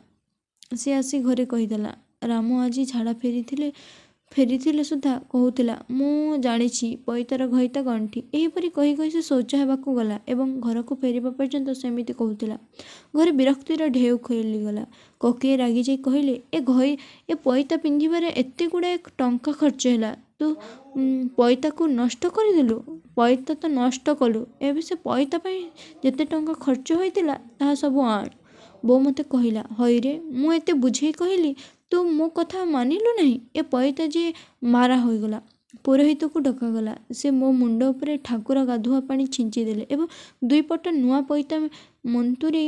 ସେ ଆସି ଘରେ କହିଦେଲା, ରାମୁ ଆଜି ଝାଡ଼ା ଫେରିଥିଲେ ସୁଦ୍ଧା କହୁଥିଲା, ମୁଁ ଜାଣିଛି ପଇତାର ଘଇତା ଗଣ୍ଠି। ଏହିପରି କହି କହି ସେ ଶୌଚ ହେବାକୁ ଗଲା ଏବଂ ଘରକୁ ଫେରିବା ପର୍ଯ୍ୟନ୍ତ ସେମିତି କହୁଥିଲା। ଘରେ ବିରକ୍ତିର ଢେଉ ଖେଳିଗଲା। କକେଇ ରାଗିଯାଇ କହିଲେ, ଏ ପଇତା ପିନ୍ଧିବାରେ ଏତେ ଗୁଡ଼ାଏ ଟଙ୍କା ଖର୍ଚ୍ଚ ହେଲା, ତୁ ପଇତାକୁ ନଷ୍ଟ କରିଦେଲୁ। ପଇତା ତ ନଷ୍ଟ କଲୁ, ଏବେ ସେ ପଇତା ପାଇଁ ଯେତେ ଟଙ୍କା ଖର୍ଚ୍ଚ ହୋଇଥିଲା ତାହା ସବୁ ଆଣ। ବୋଉ ମୋତେ କହିଲା, ହଇରେ, ମୁଁ ଏତେ ବୁଝେଇ କହିଲି, ତୁ ମୋ କଥା ମାନିଲୁ ନାହିଁ। ଏ ପଇତା ଯେ ମାରା ହୋଇଗଲା। ପୁରୋହିତକୁ ଡକାଗଲା। ସେ ମୋ ମୁଣ୍ଡ ଉପରେ ଠାକୁର ଗାଧୁଆ ପାଣି ଛିଞ୍ଚି ଦେଲେ ଏବଂ ଦୁଇପଟ ନୂଆ ପଇତା ମନ୍ତୁରି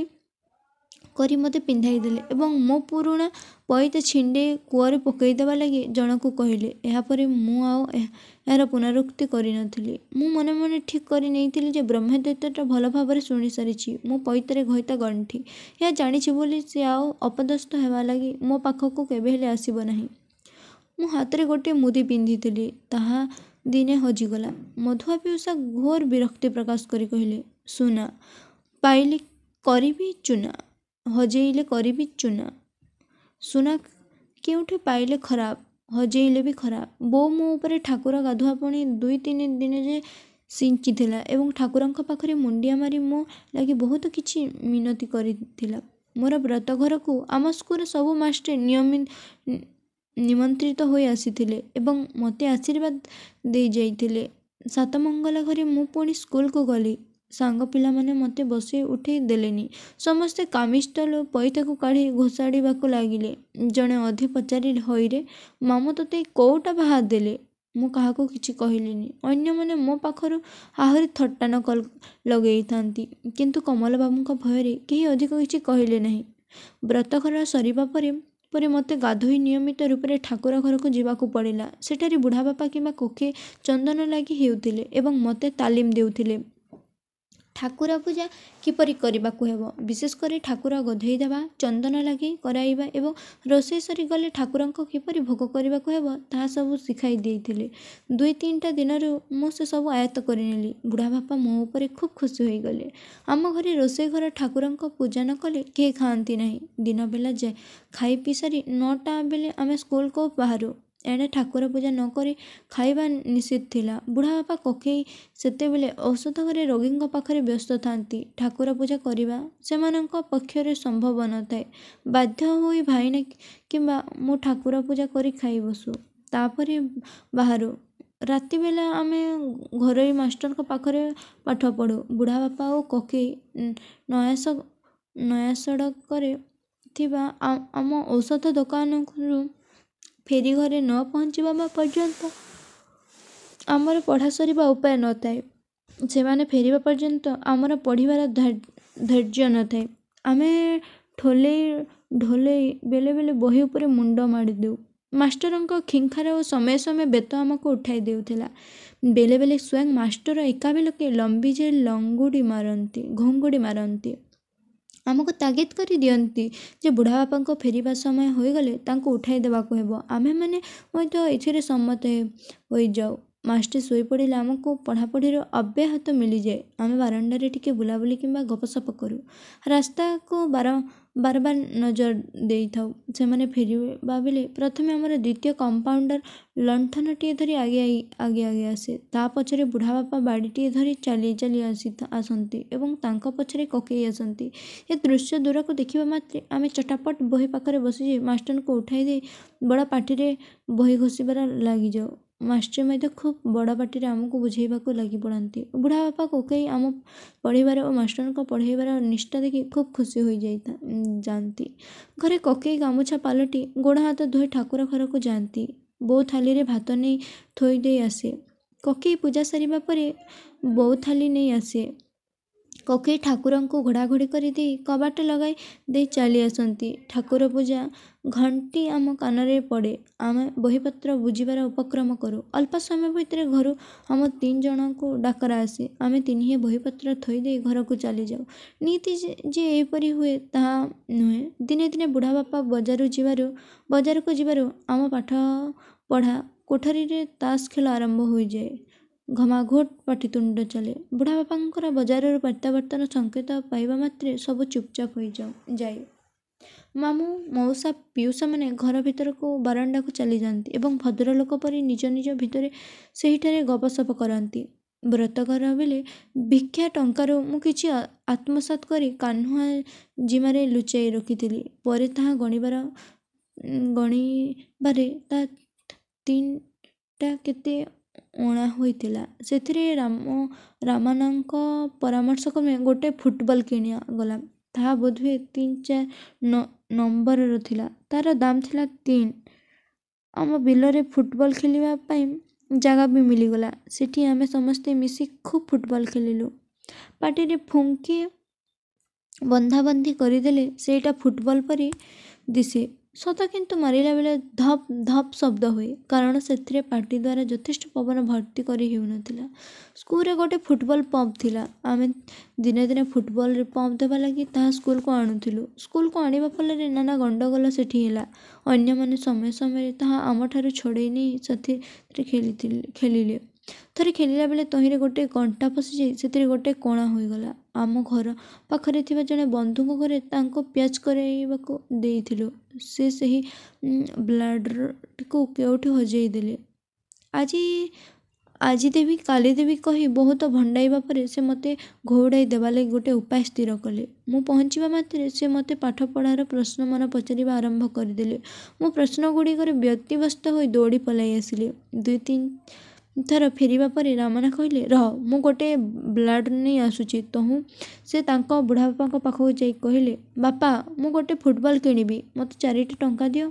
କରି ମୋତେ ପିନ୍ଧାଇ ଦେଲେ ଏବଂ ମୋ ପୁରୁଣା ପଇତା ଛିଣ୍ଡେଇ କୂଅରେ ପକାଇ ଦେବା ଲାଗି ଜଣକୁ କହିଲେ। ଏହାପରେ ମୁଁ ଆଉ ଏହାର ପୁନରୁକ୍ତି କରିନଥିଲି। ମୁଁ ମନେ ମନେ ଠିକ୍ କରି ନେଇଥିଲି ଯେ ବ୍ରହ୍ମଦତ୍ତଟା ଭଲ ଭାବରେ ଶୁଣି ସାରିଛି ମୁଁ ପଇତାରେ ଘଇତା ଗଣ୍ଠି। ଏହା ଜାଣିଛି ବୋଲି ସେ ଆଉ ଅପଦସ୍ଥ ହେବା ଲାଗି ମୋ ପାଖକୁ କେବେ ହେଲେ ଆସିବ ନାହିଁ। ମୁଁ ହାତରେ ଗୋଟିଏ ମୁଦି ପିନ୍ଧିଥିଲି, ତାହା ଦିନେ ହଜିଗଲା। ମଧୁଆ ପିଉସା ଘୋର ବିରକ୍ତି ପ୍ରକାଶ କରି କହିଲେ, ସୁନା ପାଇଲେ କରିବି ଚୂନା, ହଜେଇଲେ କରିବି ଚୂନା। ସୁନା କେଉଁଠି ପାଇଲେ ଖରାପ, ହଜେଇଲେ ବି ଖରାପ। ବୋଉ ମୋ ଉପରେ ଠାକୁର ଗାଧୁଆ ପାଣି 2-3 ଦିନ ଯେ ସିଞ୍ଚିଥିଲା ଏବଂ ଠାକୁରଙ୍କ ପାଖରେ ମୁଣ୍ଡିଆ ମାରି ମୋ ଲାଗି ବହୁତ କିଛି ମିନତି କରିଥିଲା। ମୋର ବ୍ରତଘରକୁ ଆମ ସ୍କୁଲର ସବୁ ମାଷ୍ଟ୍ରେ ନିମନ୍ତ୍ରିତ ହୋଇ ଆସିଥିଲେ ଏବଂ ମୋତେ ଆଶୀର୍ବାଦ ଦେଇ ଯାଇଥିଲେ। ସାତମଙ୍ଗଲା ଘରେ ମୁଁ ପୁଣି ସ୍କୁଲକୁ ଗଲି। ସାଙ୍ଗ ପିଲାମାନେ ମୋତେ ବସେଇ ଉଠେଇ ଦେଲେନି। ସମସ୍ତେ କାମିଜ ତଳ ପଇତାକୁ କାଢ଼ି ଘୋଷାଡ଼ିବାକୁ ଲାଗିଲେ। ଜଣେ ଅଧେ ପଚାରିଲେ, ହଇରେ ମାମୁଁ ତୋତେ କୋଉଟା ବାହା ଦେଲେ? ମୁଁ କାହାକୁ କିଛି କହିଲିନି। ଅନ୍ୟମାନେ ମୋ ପାଖରୁ ଆହୁରି ଥଟ୍ଟା ଲଗେଇଥାନ୍ତି, କିନ୍ତୁ କମଳବାବୁଙ୍କ ଭୟରେ କେହି ଅଧିକ କିଛି କହିଲେ ନାହିଁ। ବ୍ରତଘର ସରିବା ପରେ ମୋତେ ଗାଧୋଇ ନିୟମିତ ରୂପରେ ଠାକୁର ଘରକୁ ଯିବାକୁ ପଡ଼ିଲା। ସେଠାରେ ବୁଢ଼ାବାପା କିମ୍ବା କୋକେ ଚନ୍ଦନ ଲାଗି ହେଉଥିଲେ ଏବଂ ମୋତେ ତାଲିମ ଦେଉଥିଲେ। ଠାକୁର ପୂଜା କିପରି କରିବାକୁ ହେବ, ବିଶେଷ କରି ଠାକୁର ଗାଧୋଇ ଦେବା, ଚନ୍ଦନ ଲାଗି କରାଇବା ଏବଂ ରୋଷେଇ ସରିଗଲେ ଠାକୁରଙ୍କୁ କିପରି ଭୋଗ କରିବାକୁ ହେବ ତାହା ସବୁ ଶିଖାଇ ଦେଇଥିଲେ। 2-3ଟା ଦିନରୁ ମୁଁ ସେସବୁ ଆୟତ୍ତ କରିନେଲି। ବୁଢ଼ାବାପା ମୋ ଉପରେ ଖୁବ୍ ଖୁସି ହୋଇଗଲେ। ଆମ ଘରେ ରୋଷେଇ ଘର ଠାକୁରଙ୍କ ପୂଜା ନ କଲେ କେହି ଖାଆନ୍ତି ନାହିଁ। ଦିନବେଳା ଖାଇ ପିଇ ସାରି 9ଟା ବେଳେ ଆମେ ସ୍କୁଲକୁ ବାହାରୁ। ଏଣେ ଠାକୁର ପୂଜା ନ କରି ଖାଇବା ନିଷେଧ ଥିଲା। ବୁଢ଼ାବାପା କୋକେଇ ସେତେବେଳେ ଔଷଧ ଘରେ ରୋଗୀଙ୍କ ପାଖରେ ବ୍ୟସ୍ତ ଥାନ୍ତି। ଠାକୁର ପୂଜା କରିବା ସେମାନଙ୍କ ପକ୍ଷରେ ସମ୍ଭବ ନଥାଏ। ବାଧ୍ୟ ହୋଇ ଭାଇନା କିମ୍ବା ମୁଁ ଠାକୁର ପୂଜା କରି ଖାଇ ବସୁ। ତାପରେ ବାହାରୁ। ରାତିବେଳା ଆମେ ଘରୋଇ ମାଷ୍ଟରଙ୍କ ପାଖରେ ପାଠ ପଢ଼ୁ। ବୁଢ଼ାବାପା ଓ କୋକେଇ ନୟାସଡ଼କରେ ଥିବା ଆମ ଔଷଧ ଦୋକାନରୁ ଫେରି ଘରେ ନ ପହଞ୍ଚିବା ପର୍ଯ୍ୟନ୍ତ ଆମର ପଢ଼ା ସରିବା ଉପାୟ ନଥାଏ। ସେମାନେ ଫେରିବା ପର୍ଯ୍ୟନ୍ତ ଆମର ପଢ଼ିବାର ଧୈର୍ଯ୍ୟ ନଥାଏ। ଆମେ ଢୋଲେଇ ବେଳେ ବେଳେ ବହି ଉପରେ ମୁଣ୍ଡ ମାଡ଼ି ଦେଉ। ମାଷ୍ଟରଙ୍କ ଖିଙ୍ଖାର ଓ ସମୟ ସମୟ ବେତ ଆମକୁ ଉଠାଇ ଦେଉଥିଲା। ବେଳେ ବେଳେ ସ୍ୱୟଂ ମାଷ୍ଟର ଏକାବେଳକେ ଲମ୍ବିଯାଇ ଘୁଙ୍ଗୁଡ଼ି ମାରନ୍ତି। ଆମକୁ ତାଗିଦ କରି ଦିଅନ୍ତି ଯେ ବୁଢ଼ାବାପାଙ୍କ ଫେରିବା ସମୟ ହୋଇଗଲେ ତାଙ୍କୁ ଉଠାଇ ଦେବାକୁ ହେବ। ଆମେମାନେ ମଧ୍ୟ ଏଥିରେ ସମ୍ମତ ହୋଇଯାଉ। ମାଷ୍ଟ୍ରେ ଶୋଇପଡ଼ିଲେ ଆମକୁ ପଢ଼ାପଢ଼ିର ଅବ୍ୟାହତ ମିଳିଯାଏ। ଆମେ ବାରଣ୍ଡାରେ ଟିକେ ବୁଲାବୁଲି କିମ୍ବା ଗପସପ କରୁ। ରାସ୍ତାକୁ ବାରବାର ନଜର ଦେଇଥାଉ। ସେମାନେ ଫେରିବା ବେଳେ ପ୍ରଥମେ ଆମର ଦ୍ୱିତୀୟ କମ୍ପାଉଣ୍ଡର ଲଣ୍ଠନଟିଏ ଧରି ଆଗେ ଆସେ। ତା ପଛରେ ବୁଢ଼ାବାପା ବାଡ଼ିଟିଏ ଧରି ଚାଲି ଆସନ୍ତି ଏବଂ ତାଙ୍କ ପଛରେ କକେଇ ଆସନ୍ତି। ଏ ଦୃଶ୍ୟ ଦୂରକୁ ଦେଖିବା ମାତ୍ରେ ଆମେ ଚଟାପଟ ବହି ପାଖରେ ବସିଯାଇ ମାଷ୍ଟରଙ୍କୁ ଉଠାଇ ଦେଇ ବଡ଼ ପାଟିରେ ବହି ଘୋଷିବାରେ ଲାଗିଯାଉ। ମାଷ୍ଟ୍ରେ ମଧ୍ୟ ଖୁବ୍ ବଡ଼ ପାଟିରେ ଆମକୁ ବୁଝାଇବାକୁ ଲାଗି ପଡ଼ନ୍ତି। ବୁଢ଼ାବାପା କକେଇ ଆମ ପଢ଼ିବାର ଓ ମାଷ୍ଟରଙ୍କ ପଢ଼ାଇବାର ନିଷ୍ଠା ଦେଖି ଖୁବ୍ ଖୁସି ହୋଇଯାଆନ୍ତି। ଘରେ କକେଇ ଗାମୁଛା ପାଲଟି ଗୋଡ଼ ହାତ ଧୋଇ ଠାକୁର ଘରକୁ ଯାଆନ୍ତି। ବୋଉ ଥାଳିରେ ଭାତ ନେଇ ଥୋଇ ଦେଇ ଆସେ। କକେଇ ପୂଜା ସାରିବା ପରେ ବୋଉ ଥାଳି ନେଇ ଆସେ। କକେଇ ଠାକୁରଙ୍କୁ ଘୋଡ଼ାଘୋଡ଼ି କରି ଦେଇ କବାଟ ଲଗାଇ ଦେଇ ଚାଲି ଆସନ୍ତି। ଠାକୁର ପୂଜା ଘଣ୍ଟି ଆମ କାନରେ ପଡ଼େ। ଆମେ ବହିପତ୍ର ବୁଝିବାର ଉପକ୍ରମ କରୁ। ଅଳ୍ପ ସମୟ ଭିତରେ ଘରୁ ଆମ 3 ଜଣଙ୍କୁ ଡାକରା ଆସେ। ଆମେ ତିନିହେଁ ବହିପତ୍ର ଥୋଇ ଦେଇ ଘରକୁ ଚାଲିଯାଉ। ନୀତି ଯେ ଏହିପରି ହୁଏ ତାହା ନୁହେଁ। ଦିନେ ଦିନେ ବୁଢ଼ାବାପା ବଜାରକୁ ଯିବାରୁ ଆମ ପାଠପଢ଼ା କୋଠରୀରେ ତାସ ଖେଳ ଆରମ୍ଭ ହୋଇଯାଏ। ଘମାଘୋଟ ପାଟିତୁଣ୍ଡ ଚାଲେ। ବୁଢ଼ାବାପାଙ୍କର ବଜାରରୁ ପ୍ରତ୍ୟାବର୍ତ୍ତନ ସଂକେତ ପାଇବା ମାତ୍ରେ ସବୁ ଚୁପଚାପ ହୋଇଯାଏ। ମାମୁଁ ମଉସା ପିଉସାମାନେ ଘର ଭିତରକୁ ବାରଣ୍ଡାକୁ ଚାଲିଯାଆନ୍ତି ଏବଂ ଭଦ୍ରଲୋକ ପରି ନିଜ ଭିତରେ ସେହିଠାରେ ଗପସପ କରନ୍ତି। ବ୍ରତଘର ବେଳେ ଭିକ୍ଷା ଟଙ୍କାରୁ ମୁଁ କିଛି ଆତ୍ମସାତ୍ କରି କାହ୍ନୁଆ ଜିମାରେ ଲୁଚାଇ ରଖିଥିଲି। ପରେ ତାହା ଗଣିବାରେ ତା 3ଟା କେତେ ଅଣା ହୋଇଥିଲା। ସେଥିରେ ରାମାନଙ୍କ ପରାମର୍ଶ କ୍ରମେ ଗୋଟିଏ ଫୁଟବଲ କିଣାଗଲା। ତାହା ବୋଧହୁଏ 3-4 ନମ୍ବରର ଥିଲା। ତାର ଦାମ ଥିଲା 3। ଆମ ବିଲରେ ଫୁଟବଲ ଖେଳିବା ପାଇଁ ଜାଗା ବି ମିଳିଗଲା। ସେଠି ଆମେ ସମସ୍ତେ ମିଶି ଖୁବ୍ ଫୁଟବଲ ଖେଳିଲୁ। ପାଟିରେ ଫୁଙ୍କି ବନ୍ଧାବନ୍ଧି କରିଦେଲେ ସେଇଟା ଫୁଟବଲ ପରି ଦିଶେ ସତ, କିନ୍ତୁ ମାରିଲା ବେଳେ ଧପ୍ ଧପ୍ ଶବ୍ଦ ହୁଏ, କାରଣ ସେଥିରେ ପାଟି ଦ୍ୱାରା ଯଥେଷ୍ଟ ପବନ ଭର୍ତ୍ତି କରି ହେଉନଥିଲା। ସ୍କୁଲରେ ଗୋଟିଏ ଫୁଟବଲ ପମ୍ପ ଥିଲା। ଆମେ ଦିନେ ଦିନେ ଫୁଟବଲରେ ପମ୍ପ ଦେବା ଲାଗି ତାହା ସ୍କୁଲକୁ ଆଣୁଥିଲୁ। ସ୍କୁଲକୁ ଆଣିବା ଫଳରେ ନାନା ଗଣ୍ଡଗୋଳ ସେଠି ହେଲା। ଅନ୍ୟମାନେ ସମୟ ସମୟରେ ତାହା ଆମଠାରୁ ଛଡ଼େଇ ନେଇ ସେଥିରେ ଖେଳିଲେ। ଥରେ ଖେଳିଲା ବେଳେ ତହିଁରେ ଗୋଟିଏ କଣ୍ଟା ପଶିଯାଇ ସେଥିରେ ଗୋଟିଏ କଣା ହୋଇଗଲା। ଆମ ଘର ପାଖରେ ଥିବା ଜଣେ ବନ୍ଧୁଙ୍କ ଘରେ ତାଙ୍କୁ ପ୍ୟାଚ୍ କରାଇବାକୁ ଦେଇଥିଲୁ। ସେ ସେହି ବ୍ଲେଡ୍ଟିକୁ କେଉଁଠି ହଜାଇ ଦେଲେ। ଆଜି ଦେବି କାଲି ଦେବି କହି ବହୁତ ଭଣ୍ଡାଇବା ପରେ ସେ ମୋତେ ଘଉଡ଼ାଇ ଦେବା ଲାଗି ଗୋଟିଏ ଉପାୟ ସ୍ଥିର କଲେ। ମୁଁ ପହଞ୍ଚିବା ମାତ୍ରେ ସେ ମୋତେ ପାଠପଢ଼ାର ପ୍ରଶ୍ନମାନ ପଚାରିବା ଆରମ୍ଭ କରିଦେଲେ। ମୁଁ ପ୍ରଶ୍ନଗୁଡ଼ିକରେ ବ୍ୟତିବ୍ୟସ୍ତ ହୋଇ ଦୌଡ଼ି ପଳାଇ ଆସିଲି। 2-3 ଥର ଫେରିବା ପରେ ରାମନା କହିଲେ, ରହ, ମୁଁ ଗୋଟିଏ ବ୍ଲେଡ୍ ନେଇ ଆସୁଛି। ତହୁଁ ସେ ତାଙ୍କ ବୁଢ଼ାବାପାଙ୍କ ପାଖକୁ ଯାଇ କହିଲେ, ବାପା, ମୁଁ ଗୋଟିଏ ଫୁଟବଲ କିଣିବି। ମୋତେ 4ଟି ଟଙ୍କା ଦିଅ।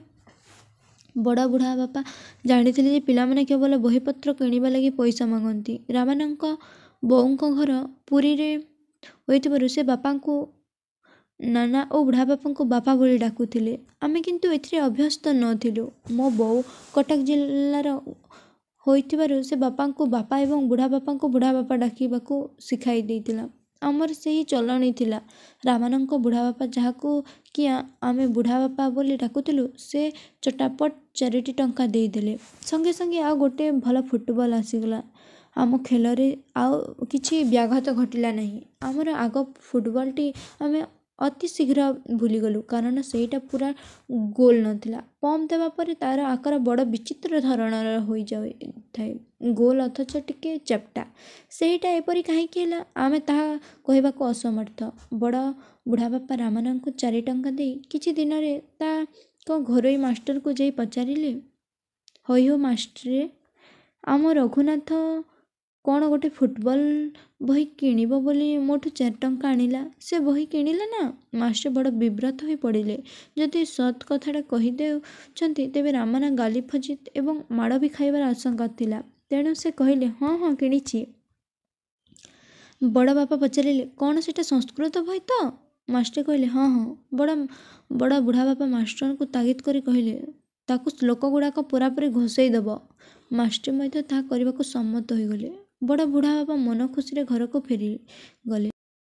ବଡ଼ ବୁଢ଼ାବାପା ଜାଣିଥିଲେ ଯେ ପିଲାମାନେ କେବଳ ବହିପତ୍ର କିଣିବା ଲାଗି ପଇସା ମାଗନ୍ତି। ରାମାନଙ୍କ ବୋଉଙ୍କ ଘର ପୁରୀରେ ହୋଇଥିବାରୁ ସେ ବାପାଙ୍କୁ ନାନା ଓ ବୁଢ଼ାବାପାଙ୍କୁ ବାପା ବୋଲି ଡାକୁଥିଲେ। ଆମେ କିନ୍ତୁ ଏଥିରେ ଅଭ୍ୟସ୍ତ ନଥିଲୁ। ମୋ ବୋଉ କଟକ ଜିଲ୍ଲାର ହୋଇଥିବାରୁ ସେ ବାପାଙ୍କୁ ବାପା ଏବଂ ବୁଢ଼ାବାପାଙ୍କୁ ବୁଢ଼ାବାପା ଡାକିବାକୁ ଶିଖାଇ ଦେଇଥିଲା। ଆମର ସେହି ଚଳଣି ଥିଲା। ରାମାନଙ୍କ ବୁଢ଼ାବାପା, ଯାହାକୁ କି ଆମେ ବୁଢ଼ାବାପା ବୋଲି ଡାକୁଥିଲୁ, ସେ ଚଟାପଟ 4ଟି ଟଙ୍କା ଦେଇଦେଲେ। ସଙ୍ଗେ ସଙ୍ଗେ ଆଉ ଗୋଟିଏ ଭଲ ଫୁଟବଲ ଆସିଗଲା। ଆମ ଖେଳରେ ଆଉ କିଛି ବ୍ୟାଘାତ ଘଟିଲା ନାହିଁ। ଆମର ଆଗ ଫୁଟବଲଟି ଆମେ ଅତି ଶୀଘ୍ର ଭୁଲିଗଲୁ, କାରଣ ସେଇଟା ପୂରା ଗୋଲ ନଥିଲା। ପମ୍ପ ଦେବା ପରେ ତାର ଆକାର ବଡ଼ ବିଚିତ୍ର ଧରଣର ହୋଇଯାଇଥାଏ। ଗୋଲ ଅଥଚ ଟିକେ ଚେପ୍ଟା। ସେଇଟା ଏପରି କାହିଁକି ହେଲା, ଆମେ ତାହା କହିବାକୁ ଅସମର୍ଥ। ବଡ଼ ବୁଢ଼ାବାପା ରାମାନଙ୍କୁ 4 ଟଙ୍କା ଦେଇ କିଛି ଦିନରେ ତାଙ୍କ ଘରୋଇ ମାଷ୍ଟରକୁ ଯାଇ ପଚାରିଲେ, ହଇ ହୋ ମାଷ୍ଟ୍ରେ, ଆମ ରଘୁନାଥ କ'ଣ ଗୋଟେ ଫୁଟବଲ ବହି କିଣିବ ବୋଲି ମୋଠୁ 4 ଟଙ୍କା ଆଣିଲା। ସେ ବହି କିଣିଲା ନା? ମାଷ୍ଟ୍ରେ ବଡ଼ ବିବ୍ରତ ହୋଇ ପଡ଼ିଲେ। ଯଦି ସତ୍ କଥାଟା କହିଦେଉଛନ୍ତି ତେବେ ରାମନା ଗାଲି ଫଜିତ୍ ଏବଂ ମାଡ଼ ବି ଖାଇବାର ଆଶଙ୍କା ଥିଲା। ତେଣୁ ସେ କହିଲେ, ହଁ ହଁ କିଣିଛି। ବଡ଼ ବାପା ପଚାରିଲେ, କ'ଣ ସେଟା ସଂସ୍କୃତ ବହି ତ? ମାଷ୍ଟ୍ରେ କହିଲେ, ହଁ ହଁ। ବଡ଼ ବୁଢ଼ା ବାପା ମାଷ୍ଟ୍ରଙ୍କୁ ତାଗିଦ କରି କହିଲେ, ତାକୁ ଶ୍ଲୋକଗୁଡ଼ାକ ପୂରାପୂରି ଘୋଷେଇ ଦେବ। ମାଷ୍ଟ୍ରେ ମଧ୍ୟ ତାହା କରିବାକୁ ସମ୍ମତ ହୋଇଗଲେ। ବଡ଼ ବୁଢ଼ା ବାପା ମନ ଖୁସିରେ ଘରକୁ ଫେରିଗଲେ।